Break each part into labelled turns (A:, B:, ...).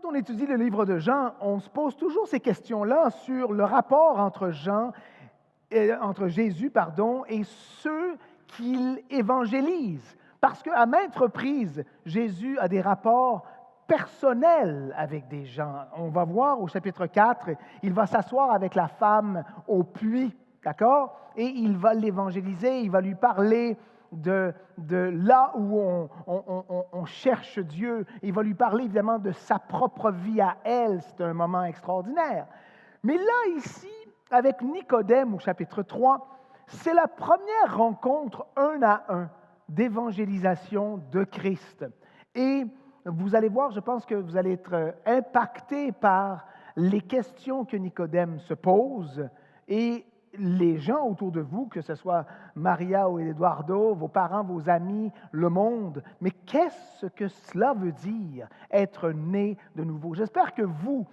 A: Quand on étudie le livre de Jean, on se pose toujours ces questions-là sur le rapport entre Jésus, et ceux qu'il évangélise. Parce qu'à maintes reprises, Jésus a des rapports personnels avec des gens. On va voir au chapitre 4, il va s'asseoir avec la femme au puits, d'accord? Et il va l'évangéliser, il va lui parler de là où on cherche Dieu. Il va lui parler évidemment de sa propre vie à elle. C'est un moment extraordinaire. Mais là, ici, avec Nicodème au chapitre 3, c'est la première rencontre un à un d'évangélisation de Christ. Et vous allez voir, je pense que vous allez être impacté par les questions que Nicodème se pose et les gens autour de vous, que ce soit Maria ou Eduardo, vos parents, vos amis, le monde. Mais qu'est-ce que cela veut dire, être né de nouveau? J'espère que vous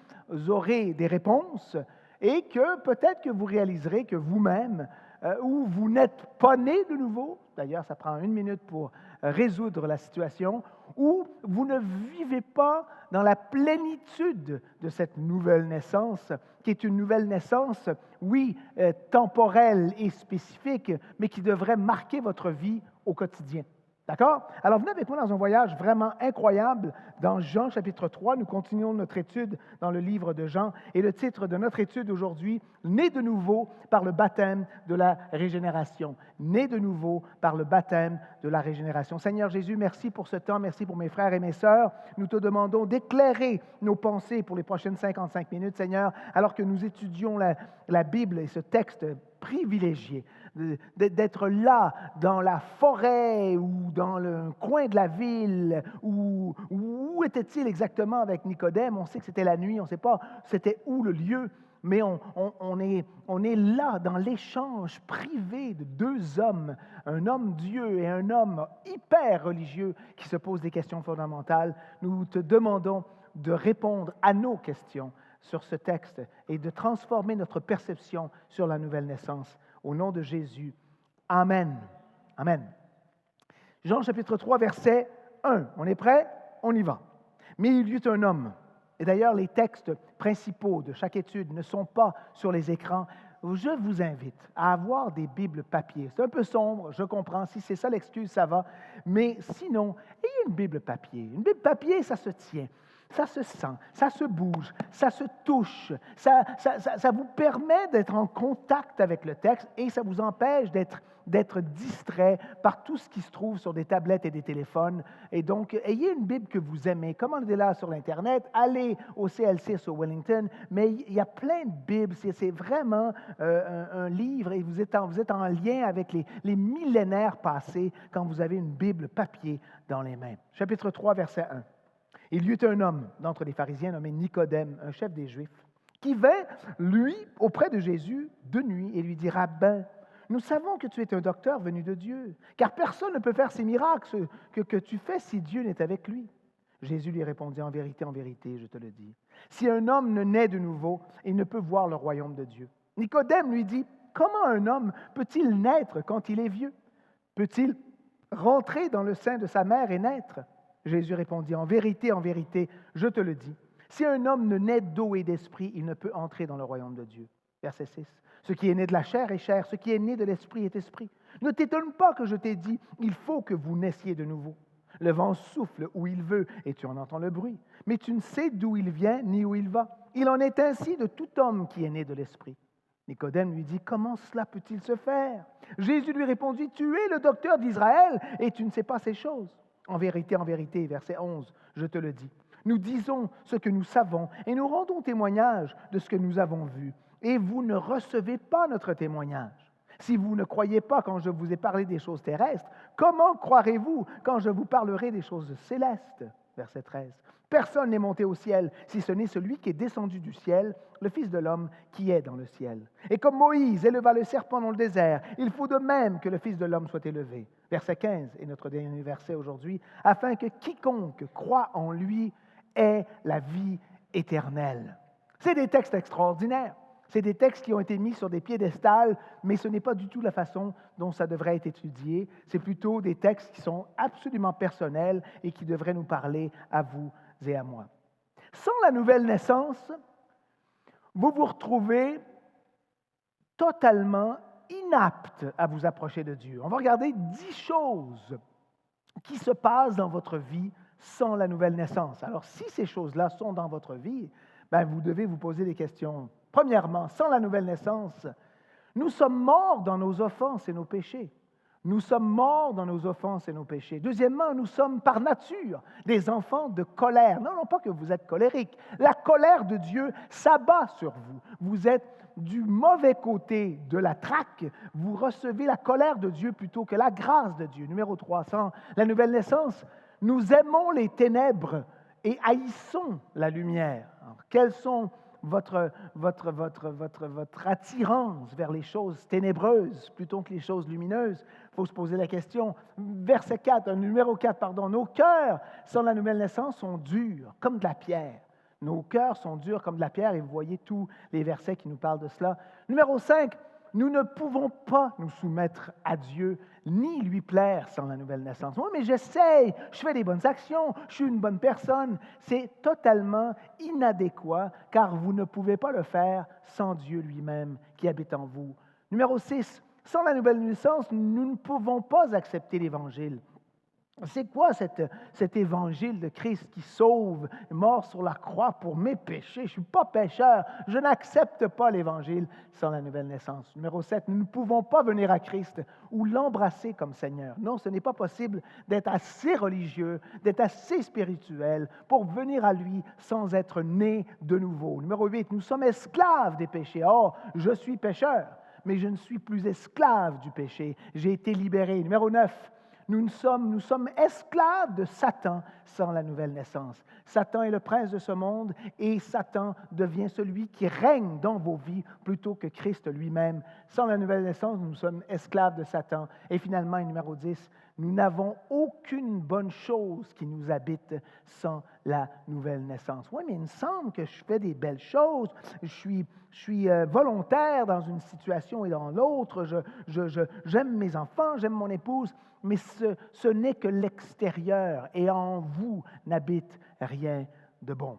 A: aurez des réponses et que peut-être que vous réaliserez que vous-même, ou vous n'êtes pas né de nouveau, d'ailleurs ça prend 1 minute pour résoudre la situation, ou vous ne vivez pas dans la plénitude de cette nouvelle naissance, qui est une nouvelle naissance, oui, temporelle et spécifique, mais qui devrait marquer votre vie au quotidien. D'accord? Alors, venez avec moi dans un voyage vraiment incroyable dans Jean chapitre 3. Nous continuons notre étude dans le livre de Jean. Et le titre de notre étude aujourd'hui, Né de nouveau par le baptême de la régénération. Né de nouveau par le baptême de la régénération. Seigneur Jésus, merci pour ce temps. Merci pour mes frères et mes sœurs. Nous te demandons d'éclairer nos pensées pour les prochaines 55 minutes, Seigneur, alors que nous étudions la Bible et ce texte privilégié, d'être là dans la forêt ou dans le coin de la ville. Où était-il exactement avec Nicodème? On sait que c'était la nuit, on ne sait pas c'était où le lieu, mais on est là dans l'échange privé de deux hommes, un homme Dieu et un homme hyper religieux qui se posent des questions fondamentales. Nous te demandons de répondre à nos questions sur ce texte et de transformer notre perception sur la nouvelle naissance. Au nom de Jésus, Amen. Amen. Jean chapitre 3, verset 1. On est prêt? On y va. Mais il y eut un homme. Et d'ailleurs, les textes principaux de chaque étude ne sont pas sur les écrans. Je vous invite à avoir des Bibles papier. C'est un peu sombre, je comprends. Si c'est ça l'excuse, ça va. Mais sinon, ayez une Bible papier. Une Bible papier, ça se tient. Ça se sent, ça se bouge, ça se touche, ça vous permet d'être en contact avec le texte et ça vous empêche d'être distrait par tout ce qui se trouve sur des tablettes et des téléphones. Et donc, ayez une Bible que vous aimez. Commandez-la sur l'Internet, allez au CLC sur Wellington, mais il y a plein de Bibles. C'est vraiment un livre et vous êtes en lien avec les millénaires passés quand vous avez une Bible papier dans les mains. Chapitre 3, verset 1. Il y eut un homme d'entre les pharisiens nommé Nicodème, un chef des Juifs, qui vint, lui, auprès de Jésus de nuit et lui dit, « Rabbin, nous savons que tu es un docteur venu de Dieu, car personne ne peut faire ces miracles que tu fais si Dieu n'est avec lui. » Jésus lui répondit, en vérité, je te le dis, si un homme ne naît de nouveau, il ne peut voir le royaume de Dieu. Nicodème lui dit, « Comment un homme peut-il naître quand il est vieux? Peut-il rentrer dans le sein de sa mère et naître? » Jésus répondit, en vérité, je te le dis, si un homme ne naît d'eau et d'esprit, il ne peut entrer dans le royaume de Dieu. Verset 6. Ce qui est né de la chair est chair, ce qui est né de l'esprit est esprit. Ne t'étonne pas que je t'ai dit, il faut que vous naissiez de nouveau. Le vent souffle où il veut et tu en entends le bruit, mais tu ne sais d'où il vient ni où il va. Il en est ainsi de tout homme qui est né de l'esprit. Nicodème lui dit, comment cela peut-il se faire? Jésus lui répondit, tu es le docteur d'Israël et tu ne sais pas ces choses. En vérité, verset 11, je te le dis, nous disons ce que nous savons et nous rendons témoignage de ce que nous avons vu. Et vous ne recevez pas notre témoignage. Si vous ne croyez pas quand je vous ai parlé des choses terrestres, comment croirez-vous quand je vous parlerai des choses célestes? Verset 13. Personne n'est monté au ciel, si ce n'est celui qui est descendu du ciel, le Fils de l'homme qui est dans le ciel. Et comme Moïse éleva le serpent dans le désert, il faut de même que le Fils de l'homme soit élevé. Verset 15 est notre dernier verset aujourd'hui, afin que quiconque croit en lui ait la vie éternelle. C'est des textes extraordinaires. C'est des textes qui ont été mis sur des piédestals, mais ce n'est pas du tout la façon dont ça devrait être étudié. C'est plutôt des textes qui sont absolument personnels et qui devraient nous parler à vous et à moi. sans la nouvelle naissance, vous vous retrouvez totalement inapte à vous approcher de Dieu. On va regarder 10 choses qui se passent dans votre vie sans la nouvelle naissance. Alors, si ces choses-là sont dans votre vie, vous devez vous poser des questions. Premièrement, sans la nouvelle naissance, nous sommes morts dans nos offenses et nos péchés. Nous sommes morts dans nos offenses et nos péchés. Deuxièmement, nous sommes par nature des enfants de colère. Non, non pas que vous êtes colérique. La colère de Dieu s'abat sur vous. Vous êtes du mauvais côté de la traque. Vous recevez la colère de Dieu plutôt que la grâce de Dieu. Numéro 300, la nouvelle naissance. Nous aimons les ténèbres et haïssons la lumière. Alors, quelles sont votre attirance vers les choses ténébreuses plutôt que les choses lumineuses? Il faut se poser la question. Verset 4, numéro 4, pardon. Nos cœurs, sans la nouvelle naissance, sont durs comme de la pierre. Nos cœurs sont durs comme de la pierre, et vous voyez tous les versets qui nous parlent de cela. Numéro 5, nous ne pouvons pas nous soumettre à Dieu ni lui plaire sans la nouvelle naissance. Oui, mais j'essaye, je fais des bonnes actions, je suis une bonne personne. C'est totalement inadéquat car vous ne pouvez pas le faire sans Dieu lui-même qui habite en vous. Numéro 6, sans la nouvelle naissance, nous ne pouvons pas accepter l'Évangile. C'est quoi cet évangile de Christ qui sauve, mort sur la croix pour mes péchés? Je ne suis pas pécheur, je n'accepte pas l'évangile sans la nouvelle naissance. Numéro 7, nous ne pouvons pas venir à Christ ou l'embrasser comme Seigneur. Non, ce n'est pas possible d'être assez religieux, d'être assez spirituel pour venir à lui sans être né de nouveau. Numéro 8, nous sommes esclaves des péchés. Or, je suis pécheur, mais je ne suis plus esclave du péché. J'ai été libéré. Numéro 9, nous sommes esclaves de Satan sans la nouvelle naissance. Satan est le prince de ce monde et Satan devient celui qui règne dans vos vies plutôt que Christ lui-même. Sans la nouvelle naissance, nous sommes esclaves de Satan. Et finalement, numéro 10, nous n'avons aucune bonne chose qui nous habite sans la nouvelle naissance. Oui, mais il me semble que je fais des belles choses, je suis volontaire dans une situation et dans l'autre, j'aime mes enfants, j'aime mon épouse, mais ce n'est que l'extérieur et en vous n'habite rien de bon.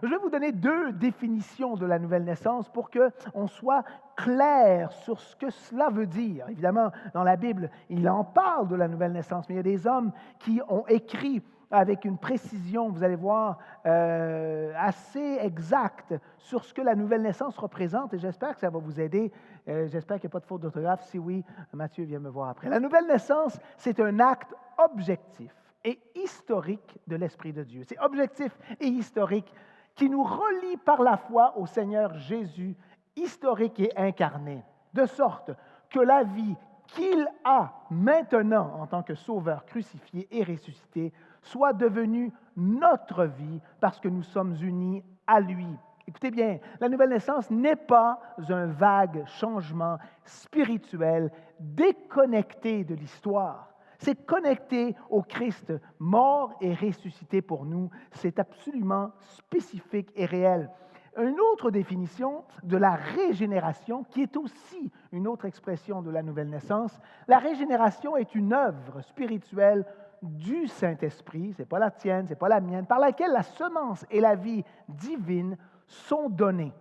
A: Je vais vous donner 2 définitions de la nouvelle naissance pour qu'on soit clair sur ce que cela veut dire. Évidemment, dans la Bible, il en parle de la nouvelle naissance, mais il y a des hommes qui ont écrit avec une précision, vous allez voir, assez exacte sur ce que la nouvelle naissance représente, et j'espère que ça va vous aider. J'espère qu'il n'y a pas de faute d'orthographe. Si oui, Mathieu vient me voir après. La nouvelle naissance, c'est un acte objectif et historique de l'Esprit de Dieu. C'est objectif et historique qui nous relie par la foi au Seigneur Jésus, historique et incarné, de sorte que la vie qu'il a maintenant en tant que Sauveur crucifié et ressuscité soit devenue notre vie parce que nous sommes unis à lui. Écoutez bien, la nouvelle naissance n'est pas un vague changement spirituel déconnecté de l'histoire. C'est connecté au Christ mort et ressuscité pour nous. C'est absolument spécifique et réel. Une autre définition de la régénération, qui est aussi une autre expression de la nouvelle naissance, la régénération est une œuvre spirituelle du Saint-Esprit, ce n'est pas la tienne, ce n'est pas la mienne, par laquelle la semence et la vie divine sont données.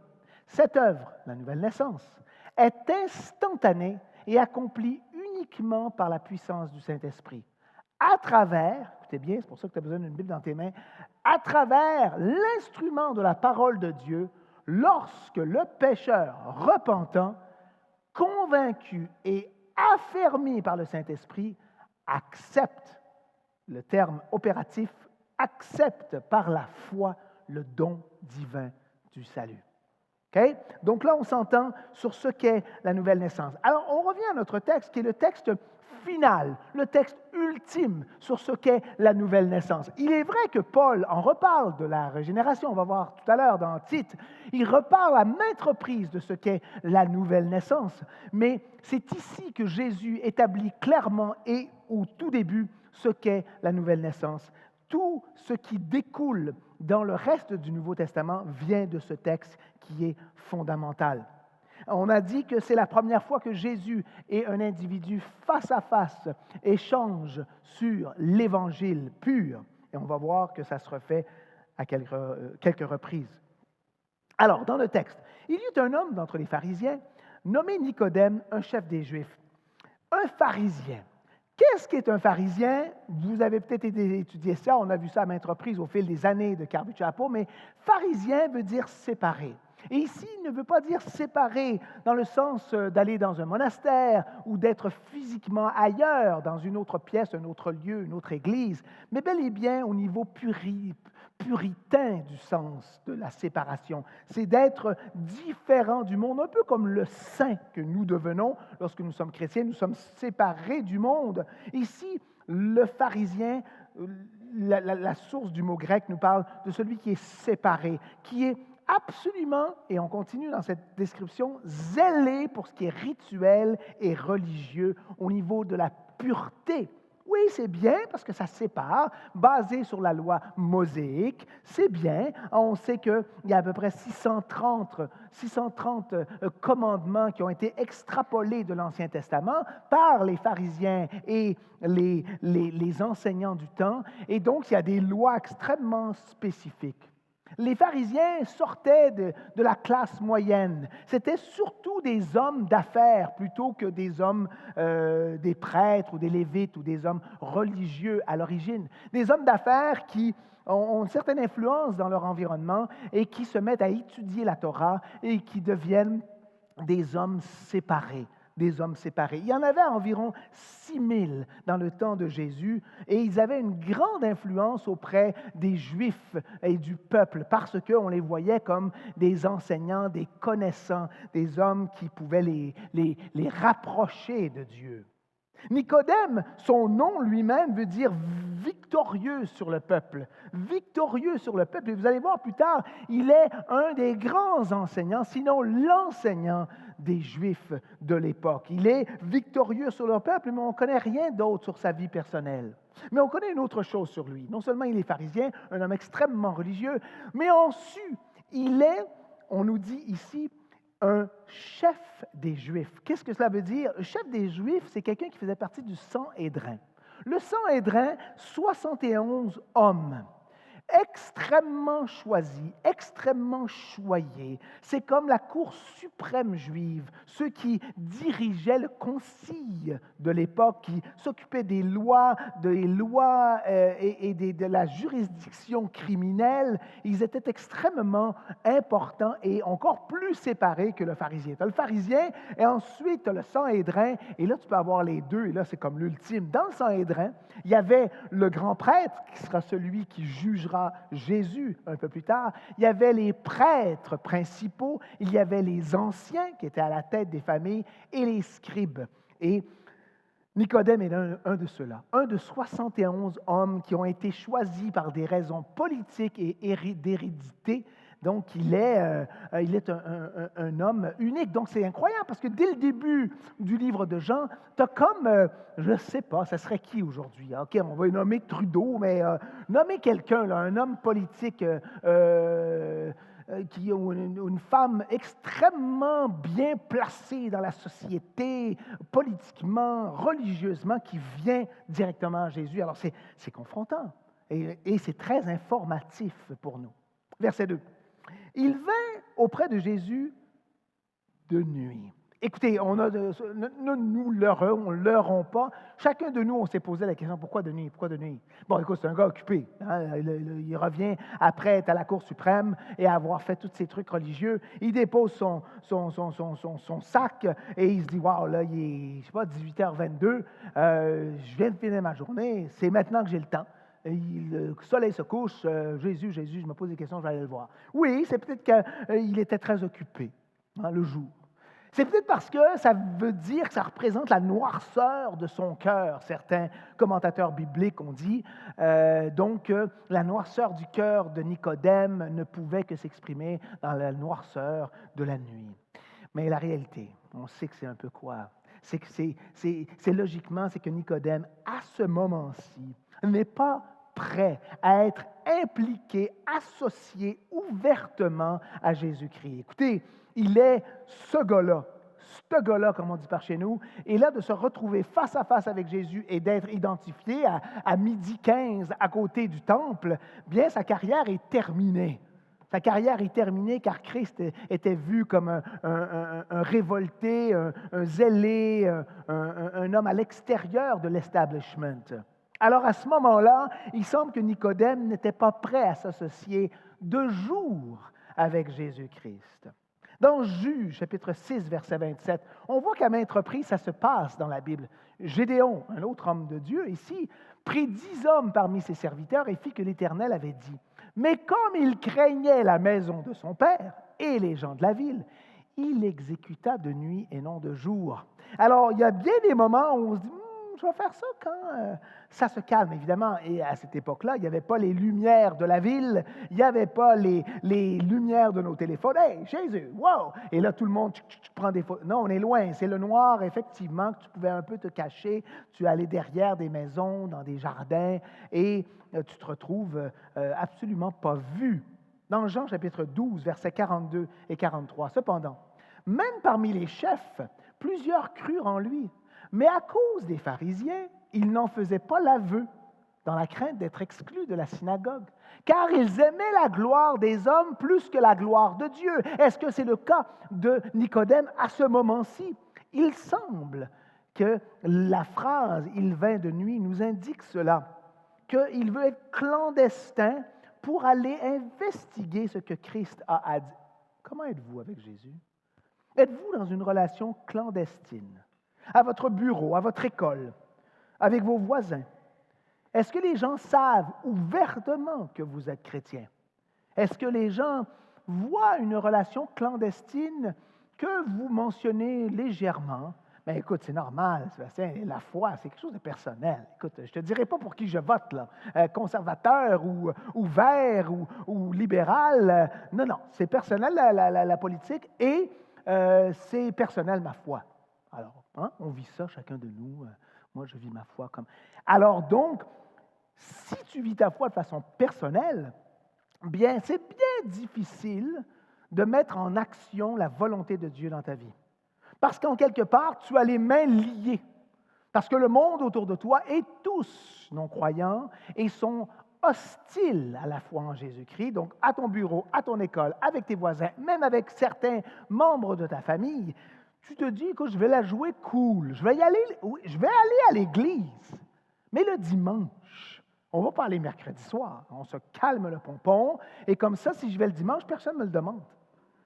A: Cette œuvre, la nouvelle naissance, est instantanée et accomplie uniquement par la puissance du Saint-Esprit. À travers, écoutez bien, c'est pour ça que tu as besoin d'une Bible dans tes mains, à travers l'instrument de la parole de Dieu, lorsque le pécheur repentant, convaincu et affermi par le Saint-Esprit, accepte, le terme opératif, accepte par la foi le don divin du salut. Okay? Donc là, on s'entend sur ce qu'est la nouvelle naissance. Alors, on revient à notre texte, qui est le texte final, le texte ultime sur ce qu'est la nouvelle naissance. Il est vrai que Paul en reparle de la régénération, on va voir tout à l'heure dans Tite, il reparle à maintes reprises de ce qu'est la nouvelle naissance, mais c'est ici que Jésus établit clairement et au tout début ce qu'est la nouvelle naissance. Tout ce qui découle dans le reste du Nouveau Testament vient de ce texte qui est fondamental. On a dit que c'est la première fois que Jésus et un individu face à face échangent sur l'Évangile pur. Et on va voir que ça se refait à quelques reprises. Alors, dans le texte, il y eut un homme d'entre les pharisiens, nommé Nicodème, un chef des Juifs. Un pharisien. Qu'est-ce qu'est un pharisien? Vous avez peut-être étudié ça, on a vu ça à maintes reprises au fil des années de Calvary Chapel, mais pharisien veut dire séparé. Et ici, il ne veut pas dire séparé dans le sens d'aller dans un monastère ou d'être physiquement ailleurs, dans une autre pièce, un autre lieu, une autre église, mais bel et bien au niveau puritain du sens de la séparation. C'est d'être différent du monde, un peu comme le saint que nous devenons lorsque nous sommes chrétiens, nous sommes séparés du monde. Ici, le pharisien, la source du mot grec nous parle de celui qui est séparé, qui est absolument, et on continue dans cette description, zélé pour ce qui est rituel et religieux au niveau de la pureté. Oui, c'est bien parce que ça sépare, basé sur la loi mosaïque, c'est bien. On sait qu'il y a à peu près 630 commandements qui ont été extrapolés de l'Ancien Testament par les pharisiens et les enseignants du temps, et donc il y a des lois extrêmement spécifiques. Les pharisiens sortaient de la classe moyenne. C'était surtout des hommes d'affaires plutôt que des hommes, des prêtres ou des lévites ou des hommes religieux à l'origine. Des hommes d'affaires qui ont une certaine influence dans leur environnement et qui se mettent à étudier la Torah et qui deviennent des hommes séparés. Des hommes séparés. Il y en avait environ 6000 dans le temps de Jésus et ils avaient une grande influence auprès des Juifs et du peuple parce qu'on les voyait comme des enseignants, des connaissants, des hommes qui pouvaient les rapprocher de Dieu. Nicodème, son nom lui-même veut dire victorieux sur le peuple. Victorieux sur le peuple. Et vous allez voir plus tard, il est un des grands enseignants, sinon l'enseignant des Juifs de l'époque. Il est victorieux sur le peuple, mais on ne connaît rien d'autre sur sa vie personnelle. Mais on connaît une autre chose sur lui. Non seulement il est pharisien, un homme extrêmement religieux, mais ensuite, il est, on nous dit ici, un chef des Juifs. Qu'est-ce que cela veut dire? Le chef des Juifs, c'est quelqu'un qui faisait partie du Sanhédrin. Le Sanhédrin, 71 hommes, extrêmement choisis, extrêmement choyés. C'est comme la Cour suprême juive, ceux qui dirigeaient le concile de l'époque, qui s'occupaient des lois, de la juridiction criminelle. Ils étaient extrêmement importants et encore plus séparés que le pharisien. Tu as le pharisien et ensuite tu as le Sanhédrin, et là tu peux avoir les deux, et là c'est comme l'ultime. Dans le Sanhédrin, il y avait le grand prêtre, qui sera celui qui jugera Jésus un peu plus tard. Il y avait les prêtres principaux, il y avait les anciens qui étaient à la tête des familles et les scribes. Et Nicodème est un de ceux-là, un de 71 hommes qui ont été choisis par des raisons politiques et d'hérédité. Donc, il est un homme unique. Donc, c'est incroyable parce que dès le début du livre de Jean, tu as comme, je ne sais pas, ça serait qui aujourd'hui? OK, on va nommer Trudeau, mais nommer quelqu'un, là, un homme politique ou une femme extrêmement bien placée dans la société, politiquement, religieusement, qui vient directement à Jésus. Alors, c'est confrontant et c'est très informatif pour nous. Verset 2. Il vint auprès de Jésus de nuit. Écoutez, ne nous leurrons pas. Chacun de nous, on s'est posé la question, pourquoi de nuit? Pourquoi de nuit? Bon, écoute, c'est un gars occupé. Hein? Il revient après être à la Cour suprême et avoir fait tous ces trucs religieux. Il dépose son sac et il se dit, wow, là, il est, je sais pas, 18h22, je viens de finir ma journée, c'est maintenant que j'ai le temps. Le soleil se couche, Jésus, je me pose des questions, je vais aller le voir. Oui, c'est peut-être qu'il était très occupé le jour. C'est peut-être parce que ça veut dire que ça représente la noirceur de son cœur. Certains commentateurs bibliques ont dit donc la noirceur du cœur de Nicodème ne pouvait que s'exprimer dans la noirceur de la nuit. Mais la réalité, on sait que c'est un peu quoi? C'est logiquement, c'est que Nicodème, à ce moment-ci, n'est pas prêt à être impliqué, associé ouvertement à Jésus-Christ. Écoutez, il est ce gars-là, ce gars-là, comme on dit par chez nous, et là, de se retrouver face à face avec Jésus et d'être identifié à midi 15 à côté du temple, bien, sa carrière est terminée. Sa carrière est terminée car Christ était vu comme un révolté, un zélé, un homme à l'extérieur de l'establishment. Alors à ce moment-là, il semble que Nicodème n'était pas prêt à s'associer de jour avec Jésus-Christ. Dans Juge, chapitre 6, verset 27, on voit qu'à maintes reprises, ça se passe dans la Bible. Gédéon, un autre homme de Dieu ici, prit 10 hommes parmi ses serviteurs et fit que l'Éternel avait dit. Mais comme il craignait la maison de son père et les gens de la ville, il exécuta de nuit et non de jour. Alors, il y a bien des moments où on se dit, je vais faire ça quand ça se calme, évidemment. Et à cette époque-là, il n'y avait pas les lumières de la ville, il n'y avait pas les lumières de nos téléphones. Hey, Jésus, wow! Et là, tout le monde prend des photos. Non, on est loin. C'est le noir, effectivement, que tu pouvais un peu te cacher. Tu allais derrière des maisons, dans des jardins, et tu te retrouves absolument pas vu. Dans Jean, chapitre 12, versets 42 et 43. Cependant, même parmi les chefs, plusieurs crurent en lui. Mais à cause des pharisiens, ils n'en faisaient pas l'aveu, dans la crainte d'être exclus de la synagogue, car ils aimaient la gloire des hommes plus que la gloire de Dieu. Est-ce que c'est le cas de Nicodème à ce moment-ci? Il semble que la phrase « il vint de nuit » nous indique cela, qu'il veut être clandestin pour aller investiguer ce que Christ a à dire. Comment êtes-vous avec Jésus? Êtes-vous dans une relation clandestine? À votre bureau, à votre école, avec vos voisins? Est-ce que les gens savent ouvertement que vous êtes chrétien? Est-ce que les gens voient une relation clandestine que vous mentionnez légèrement? Mais écoute, c'est normal, Sébastien, la foi, c'est quelque chose de personnel. Écoute, je ne te dirai pas pour qui je vote, là, conservateur ou vert ou libéral. Non, c'est personnel la politique et c'est personnel ma foi. Alors, on vit ça, chacun de nous. Moi, je vis ma foi comme... Alors donc, si tu vis ta foi de façon personnelle, bien, c'est bien difficile de mettre en action la volonté de Dieu dans ta vie. Parce qu'en quelque part, tu as les mains liées. Parce que le monde autour de toi est tous non-croyants et sont hostiles à la foi en Jésus-Christ. Donc, à ton bureau, à ton école, avec tes voisins, même avec certains membres de ta famille, tu te dis, écoute, je vais la jouer cool, je vais aller à l'église, mais le dimanche, on ne va pas aller mercredi soir, on se calme le pompon, et comme ça, si je vais le dimanche, personne ne me le demande.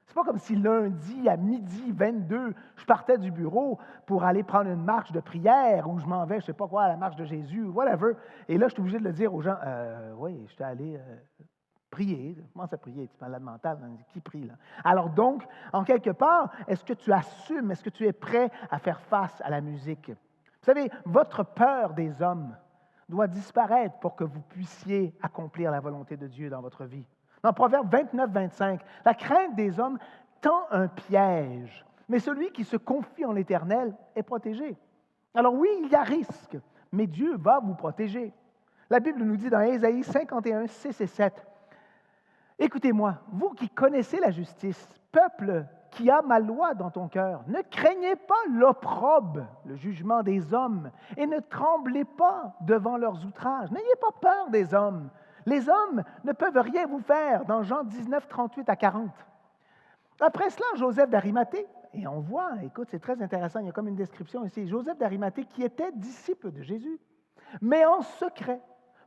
A: Ce n'est pas comme si lundi à midi 22, je partais du bureau pour aller prendre une marche de prière, ou je m'en vais, je ne sais pas quoi, à la marche de Jésus, whatever, et là, je suis obligé de le dire aux gens, oui, je suis allé... prier, commence à prier, tu malade mental, qui prie là? Alors donc, en quelque part, est-ce que tu assumes, est-ce que tu es prêt à faire face à la musique? Vous savez, votre peur des hommes doit disparaître pour que vous puissiez accomplir la volonté de Dieu dans votre vie. Dans Proverbe 29, 25, la crainte des hommes tend un piège, mais celui qui se confie en l'Éternel est protégé. Alors oui, il y a risque, mais Dieu va vous protéger. La Bible nous dit dans Ésaïe 51, 6 et 7, écoutez-moi, vous qui connaissez la justice, peuple qui a ma loi dans ton cœur, ne craignez pas l'opprobre, le jugement des hommes, et ne tremblez pas devant leurs outrages. N'ayez pas peur des hommes. Les hommes ne peuvent rien vous faire, dans Jean 19, 38 à 40. Après cela, Joseph d'Arimathée, et on voit, écoute, c'est très intéressant, il y a comme une description ici, Joseph d'Arimathée qui était disciple de Jésus, mais en secret,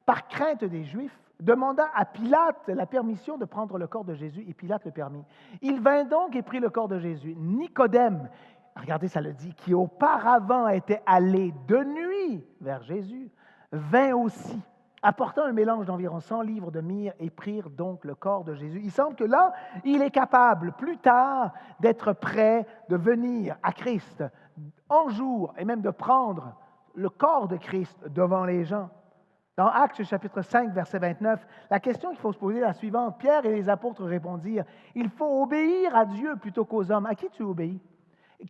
A: par crainte des Juifs, demanda à Pilate la permission de prendre le corps de Jésus, et Pilate le permit. Il vint donc et prit le corps de Jésus. Nicodème, regardez, ça le dit, qui auparavant était allé de nuit vers Jésus, vint aussi, apportant un mélange d'environ 100 livres de myrrhe, et prirent donc le corps de Jésus. Il semble que là, il est capable, plus tard, d'être prêt de venir à Christ en jour, et même de prendre le corps de Christ devant les gens. Dans Actes chapitre 5, verset 29, la question qu'il faut se poser est la suivante. Pierre et les apôtres répondirent, « Il faut obéir à Dieu plutôt qu'aux hommes. » À qui tu obéis?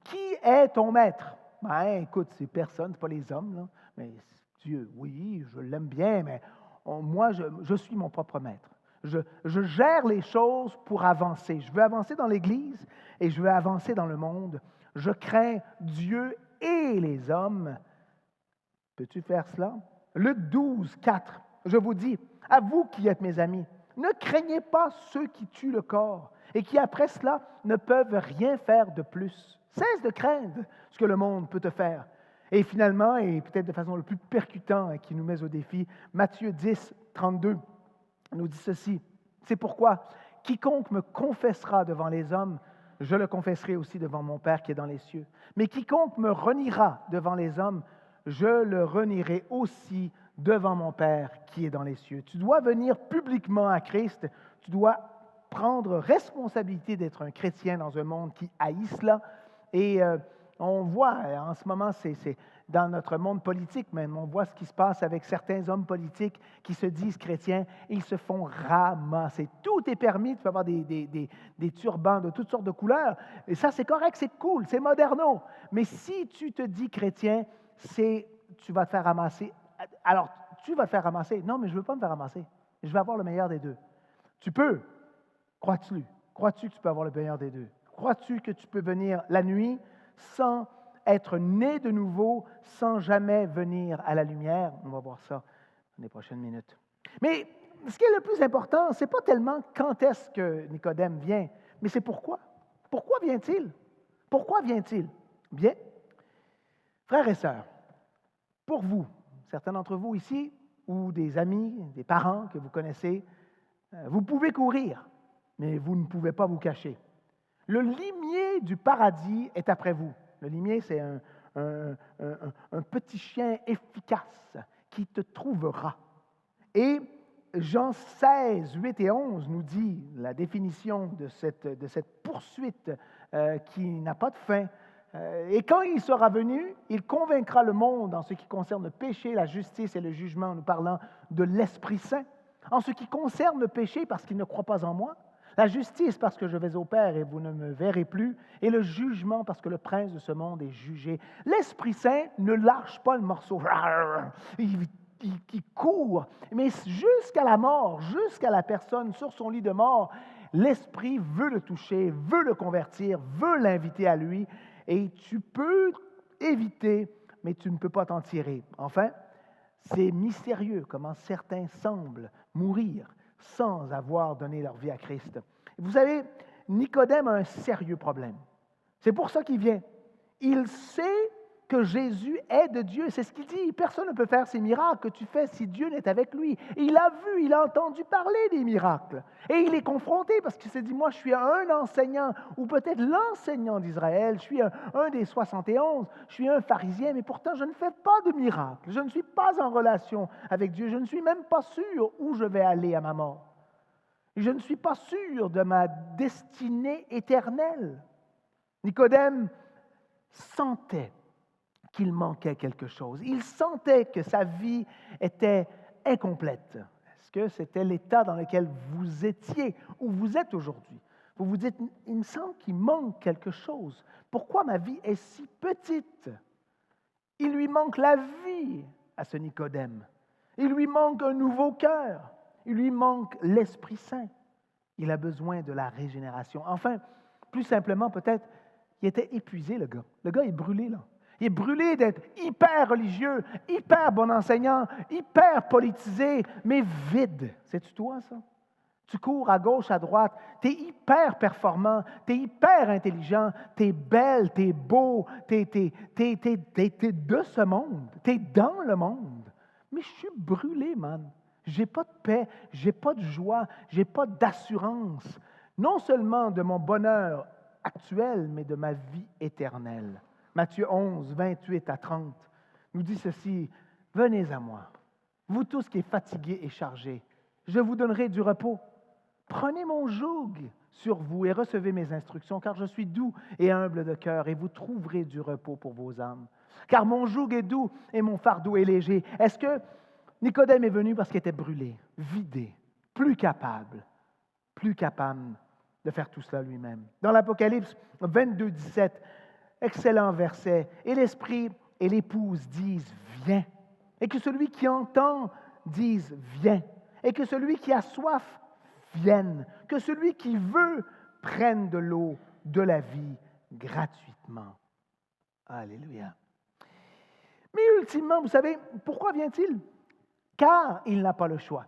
A: Qui est ton maître? Ben, écoute, c'est personne, ce pas les hommes, là. Mais Dieu, oui, je l'aime bien, mais moi, je suis mon propre maître. Je gère les choses pour avancer. Je veux avancer dans l'Église et je veux avancer dans le monde. Je crains Dieu et les hommes. Peux-tu faire cela? Luc 12, 4. Je vous dis, à vous qui êtes mes amis, ne craignez pas ceux qui tuent le corps et qui, après cela, ne peuvent rien faire de plus. Cesse de craindre ce que le monde peut te faire. Et finalement, et peut-être de façon le plus percutante qui nous met au défi, Matthieu 10, 32 nous dit ceci. C'est pourquoi quiconque me confessera devant les hommes, je le confesserai aussi devant mon Père qui est dans les cieux. Mais quiconque me reniera devant les hommes, je le renierai aussi devant mon Père qui est dans les cieux. Tu dois venir publiquement à Christ, tu dois prendre responsabilité d'être un chrétien dans un monde qui haït cela. Et on voit en ce moment, c'est dans notre monde politique même, on voit ce qui se passe avec certains hommes politiques qui se disent chrétiens et ils se font ramasser. Tout est permis, tu peux avoir des turbans de toutes sortes de couleurs. Et ça, c'est correct, c'est cool, c'est moderno. Mais si tu te dis chrétien, tu vas te faire ramasser. Alors, tu vas te faire ramasser. Non, mais je ne veux pas me faire ramasser. Je vais avoir le meilleur des deux. Tu peux. Crois-tu? Crois-tu que tu peux avoir le meilleur des deux? Crois-tu que tu peux venir la nuit sans être né de nouveau, sans jamais venir à la lumière? On va voir ça dans les prochaines minutes. Mais ce qui est le plus important, ce n'est pas tellement quand est-ce que Nicodème vient, mais c'est pourquoi. Pourquoi vient-il? Pourquoi vient-il? Bien, frères et sœurs, pour vous, certains d'entre vous ici, ou des amis, des parents que vous connaissez, vous pouvez courir, mais vous ne pouvez pas vous cacher. Le limier du paradis est après vous. Le limier, c'est un petit chien efficace qui te trouvera. Et Jean 16, 8 et 11 nous dit la définition de cette poursuite qui n'a pas de fin. Et quand il sera venu, il convaincra le monde en ce qui concerne le péché, la justice et le jugement, nous parlant de l'Esprit Saint. En ce qui concerne le péché, parce qu'il ne croit pas en moi, la justice, parce que je vais au Père et vous ne me verrez plus, et le jugement, parce que le prince de ce monde est jugé. L'Esprit Saint ne lâche pas le morceau. Il court, mais jusqu'à la mort, jusqu'à la personne sur son lit de mort, l'Esprit veut le toucher, veut le convertir, veut l'inviter à lui, et tu peux éviter, mais tu ne peux pas t'en tirer. Enfin, c'est mystérieux comment certains semblent mourir sans avoir donné leur vie à Christ. Vous savez, Nicodème a un sérieux problème. C'est pour ça qu'il vient. Il sait que Jésus est de Dieu. C'est ce qu'il dit. Personne ne peut faire ces miracles que tu fais si Dieu n'est avec lui. Et il a vu, il a entendu parler des miracles. Et il est confronté parce qu'il s'est dit, moi je suis un enseignant, ou peut-être l'enseignant d'Israël, je suis un des 71, je suis un pharisien, mais pourtant je ne fais pas de miracles. Je ne suis pas en relation avec Dieu. Je ne suis même pas sûr où je vais aller à ma mort. Je ne suis pas sûr de ma destinée éternelle. Nicodème sentait qu'il manquait quelque chose. Il sentait que sa vie était incomplète. Est-ce que c'était l'état dans lequel vous étiez ou vous êtes aujourd'hui? Vous vous dites, il me semble qu'il manque quelque chose. Pourquoi ma vie est si petite? Il lui manque la vie à ce Nicodème. Il lui manque un nouveau cœur. Il lui manque l'Esprit Saint. Il a besoin de la régénération. Enfin, plus simplement peut-être, il était épuisé, le gars. Le gars est brûlé, là. Il est brûlé d'être hyper religieux, hyper bon enseignant, hyper politisé, mais vide. C'est-tu toi, ça? Tu cours à gauche, à droite, tu es hyper performant, tu es hyper intelligent, tu es belle, tu es beau, tu es de ce monde, tu es dans le monde. Mais je suis brûlé, man. J'ai pas de paix, j'ai pas de joie, j'ai pas d'assurance, non seulement de mon bonheur actuel, mais de ma vie éternelle. Matthieu 11, 28 à 30 nous dit ceci, « Venez à moi, vous tous qui êtes fatigués et chargés, je vous donnerai du repos. Prenez mon joug sur vous et recevez mes instructions, car je suis doux et humble de cœur, et vous trouverez du repos pour vos âmes. Car mon joug est doux et mon fardeau est léger. » Est-ce que Nicodème est venu parce qu'il était brûlé, vidé, plus capable de faire tout cela lui-même? Dans l'Apocalypse 22, 17, excellent verset, « Et l'Esprit et l'Épouse disent, viens. Et que celui qui entend dise, viens. Et que celui qui a soif vienne. Que celui qui veut prenne de l'eau de la vie gratuitement. » Alléluia. Mais ultimement, vous savez, pourquoi vient-il? Car il n'a pas le choix.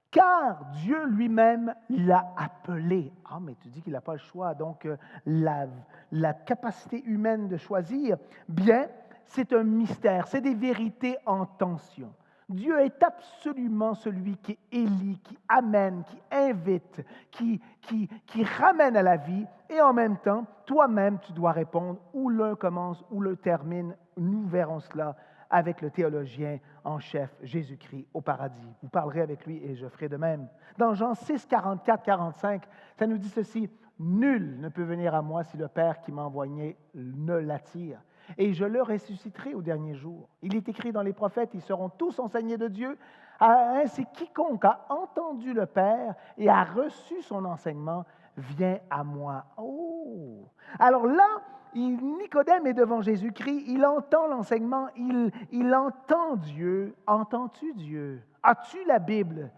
A: Car Dieu lui-même l'a appelé. Ah, mais tu dis qu'il n'a pas le choix. Donc, la capacité humaine de choisir, bien, c'est un mystère. C'est des vérités en tension. Dieu est absolument celui qui élit, qui amène, qui invite, qui ramène à la vie. Et en même temps, toi-même, tu dois répondre où l'un commence, où l'un termine. Nous verrons cela avec le théologien en chef Jésus-Christ au paradis. Vous parlerez avec lui et je ferai de même. Dans Jean 6, 44, 45, ça nous dit ceci: « Nul ne peut venir à moi si le Père qui m'a envoyé ne l'attire. Et je le ressusciterai au dernier jour. Il est écrit dans les prophètes, ils seront tous enseignés de Dieu. Ainsi, quiconque a entendu le Père et a reçu son enseignement vient à moi. » Oh! Alors là, Nicodème est devant Jésus-Christ, il entend l'enseignement, il entend Dieu. Entends-tu Dieu? As-tu la Bible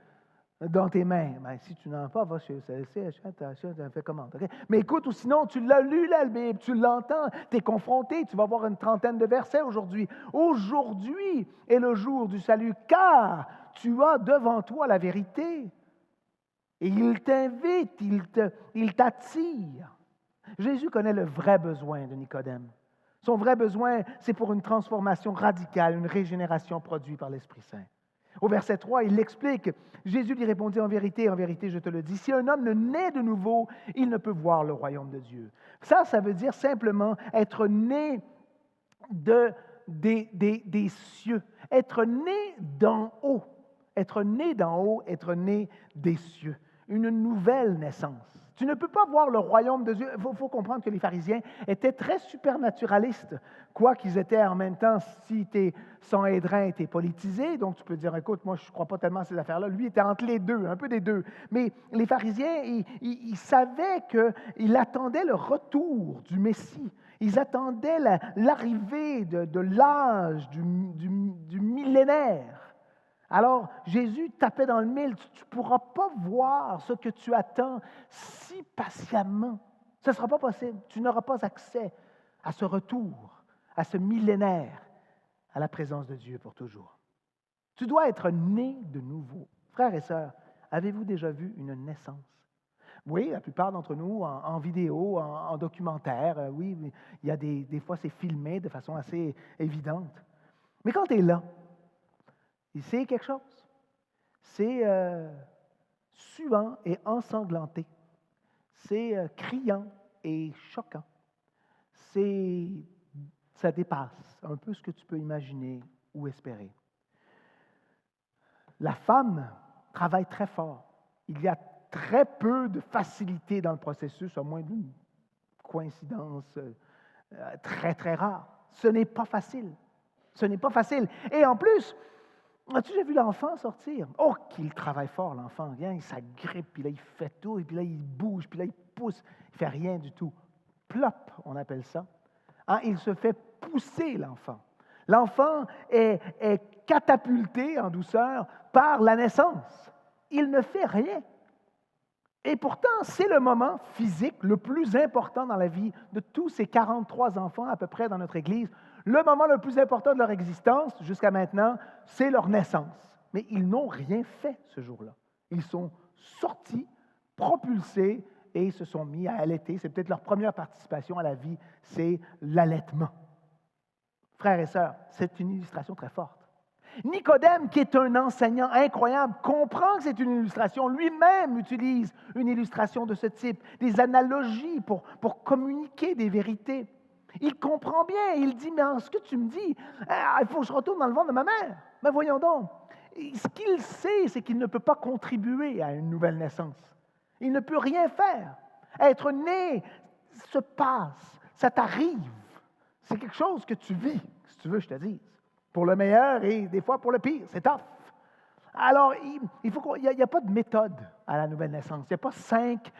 A: dans tes mains? Ben, si tu n'en as pas, va chez fais comment? Okay? Mais écoute, ou sinon, tu l'as lu la Bible, tu l'entends, tu es confronté, tu vas voir une trentaine de versets aujourd'hui. Aujourd'hui est le jour du salut, car tu as devant toi la vérité. Et il t'invite, il t'attire. Jésus connaît le vrai besoin de Nicodème. Son vrai besoin, c'est pour une transformation radicale, une régénération produite par l'Esprit Saint. Au verset 3, il l'explique. Jésus lui répondit: en vérité, je te le dis, si un homme ne naît de nouveau, il ne peut voir le royaume de Dieu. Ça veut dire simplement être né des cieux, être né d'en haut, être né d'en haut, être né des cieux, une nouvelle naissance. Tu ne peux pas voir le royaume de Dieu. Il faut comprendre que les pharisiens étaient très supernaturalistes, quoi qu'ils étaient en même temps, si son édrin était politisé, donc tu peux dire, écoute, moi je ne crois pas tellement à ces affaires-là. Lui était entre les deux, un peu des deux. Mais les pharisiens, ils savaient qu'ils attendaient le retour du Messie. Ils attendaient l'arrivée de l'âge du millénaire. Alors, Jésus tapait dans le mille. Tu ne pourras pas voir ce que tu attends si patiemment. Ce ne sera pas possible. Tu n'auras pas accès à ce retour, à ce millénaire, à la présence de Dieu pour toujours. Tu dois être né de nouveau. Frères et sœurs, avez-vous déjà vu une naissance? Oui, la plupart d'entre nous, en vidéo, en documentaire, oui, il y a des fois, c'est filmé de façon assez évidente. Mais quand tu es là, c'est quelque chose. C'est suant et ensanglanté. C'est criant et choquant. Ça dépasse un peu ce que tu peux imaginer ou espérer. La femme travaille très fort. Il y a très peu de facilité dans le processus, à moins d'une coïncidence très, très rare. Ce n'est pas facile. Ce n'est pas facile. Et en plus, as-tu déjà vu l'enfant sortir? Oh, qu'il travaille fort, l'enfant. Il s'agrippe, puis là, il fait tout, et puis là, il bouge, puis là, il pousse. Il ne fait rien du tout. Plop, on appelle ça. Hein? Il se fait pousser, l'enfant. L'enfant est catapulté en douceur par la naissance. Il ne fait rien. Et pourtant, c'est le moment physique le plus important dans la vie de tous ces 43 enfants à peu près dans notre Église. Le moment le plus important de leur existence, jusqu'à maintenant, c'est leur naissance. Mais ils n'ont rien fait ce jour-là. Ils sont sortis, propulsés et se sont mis à allaiter. C'est peut-être leur première participation à la vie, c'est l'allaitement. Frères et sœurs, c'est une illustration très forte. Nicodème, qui est un enseignant incroyable, comprend que c'est une illustration. Lui-même utilise une illustration de ce type, des analogies pour communiquer des vérités. Il comprend bien, il dit, mais en ce que tu me dis, il faut que je retourne dans le ventre de ma mère. Mais voyons donc, ce qu'il sait, c'est qu'il ne peut pas contribuer à une nouvelle naissance. Il ne peut rien faire. Être né se passe, ça t'arrive. C'est quelque chose que tu vis, si tu veux, je te dise. Pour le meilleur et des fois pour le pire. C'est tough. Alors, il n'y a pas de méthode à la nouvelle naissance. Il n'y a pas 5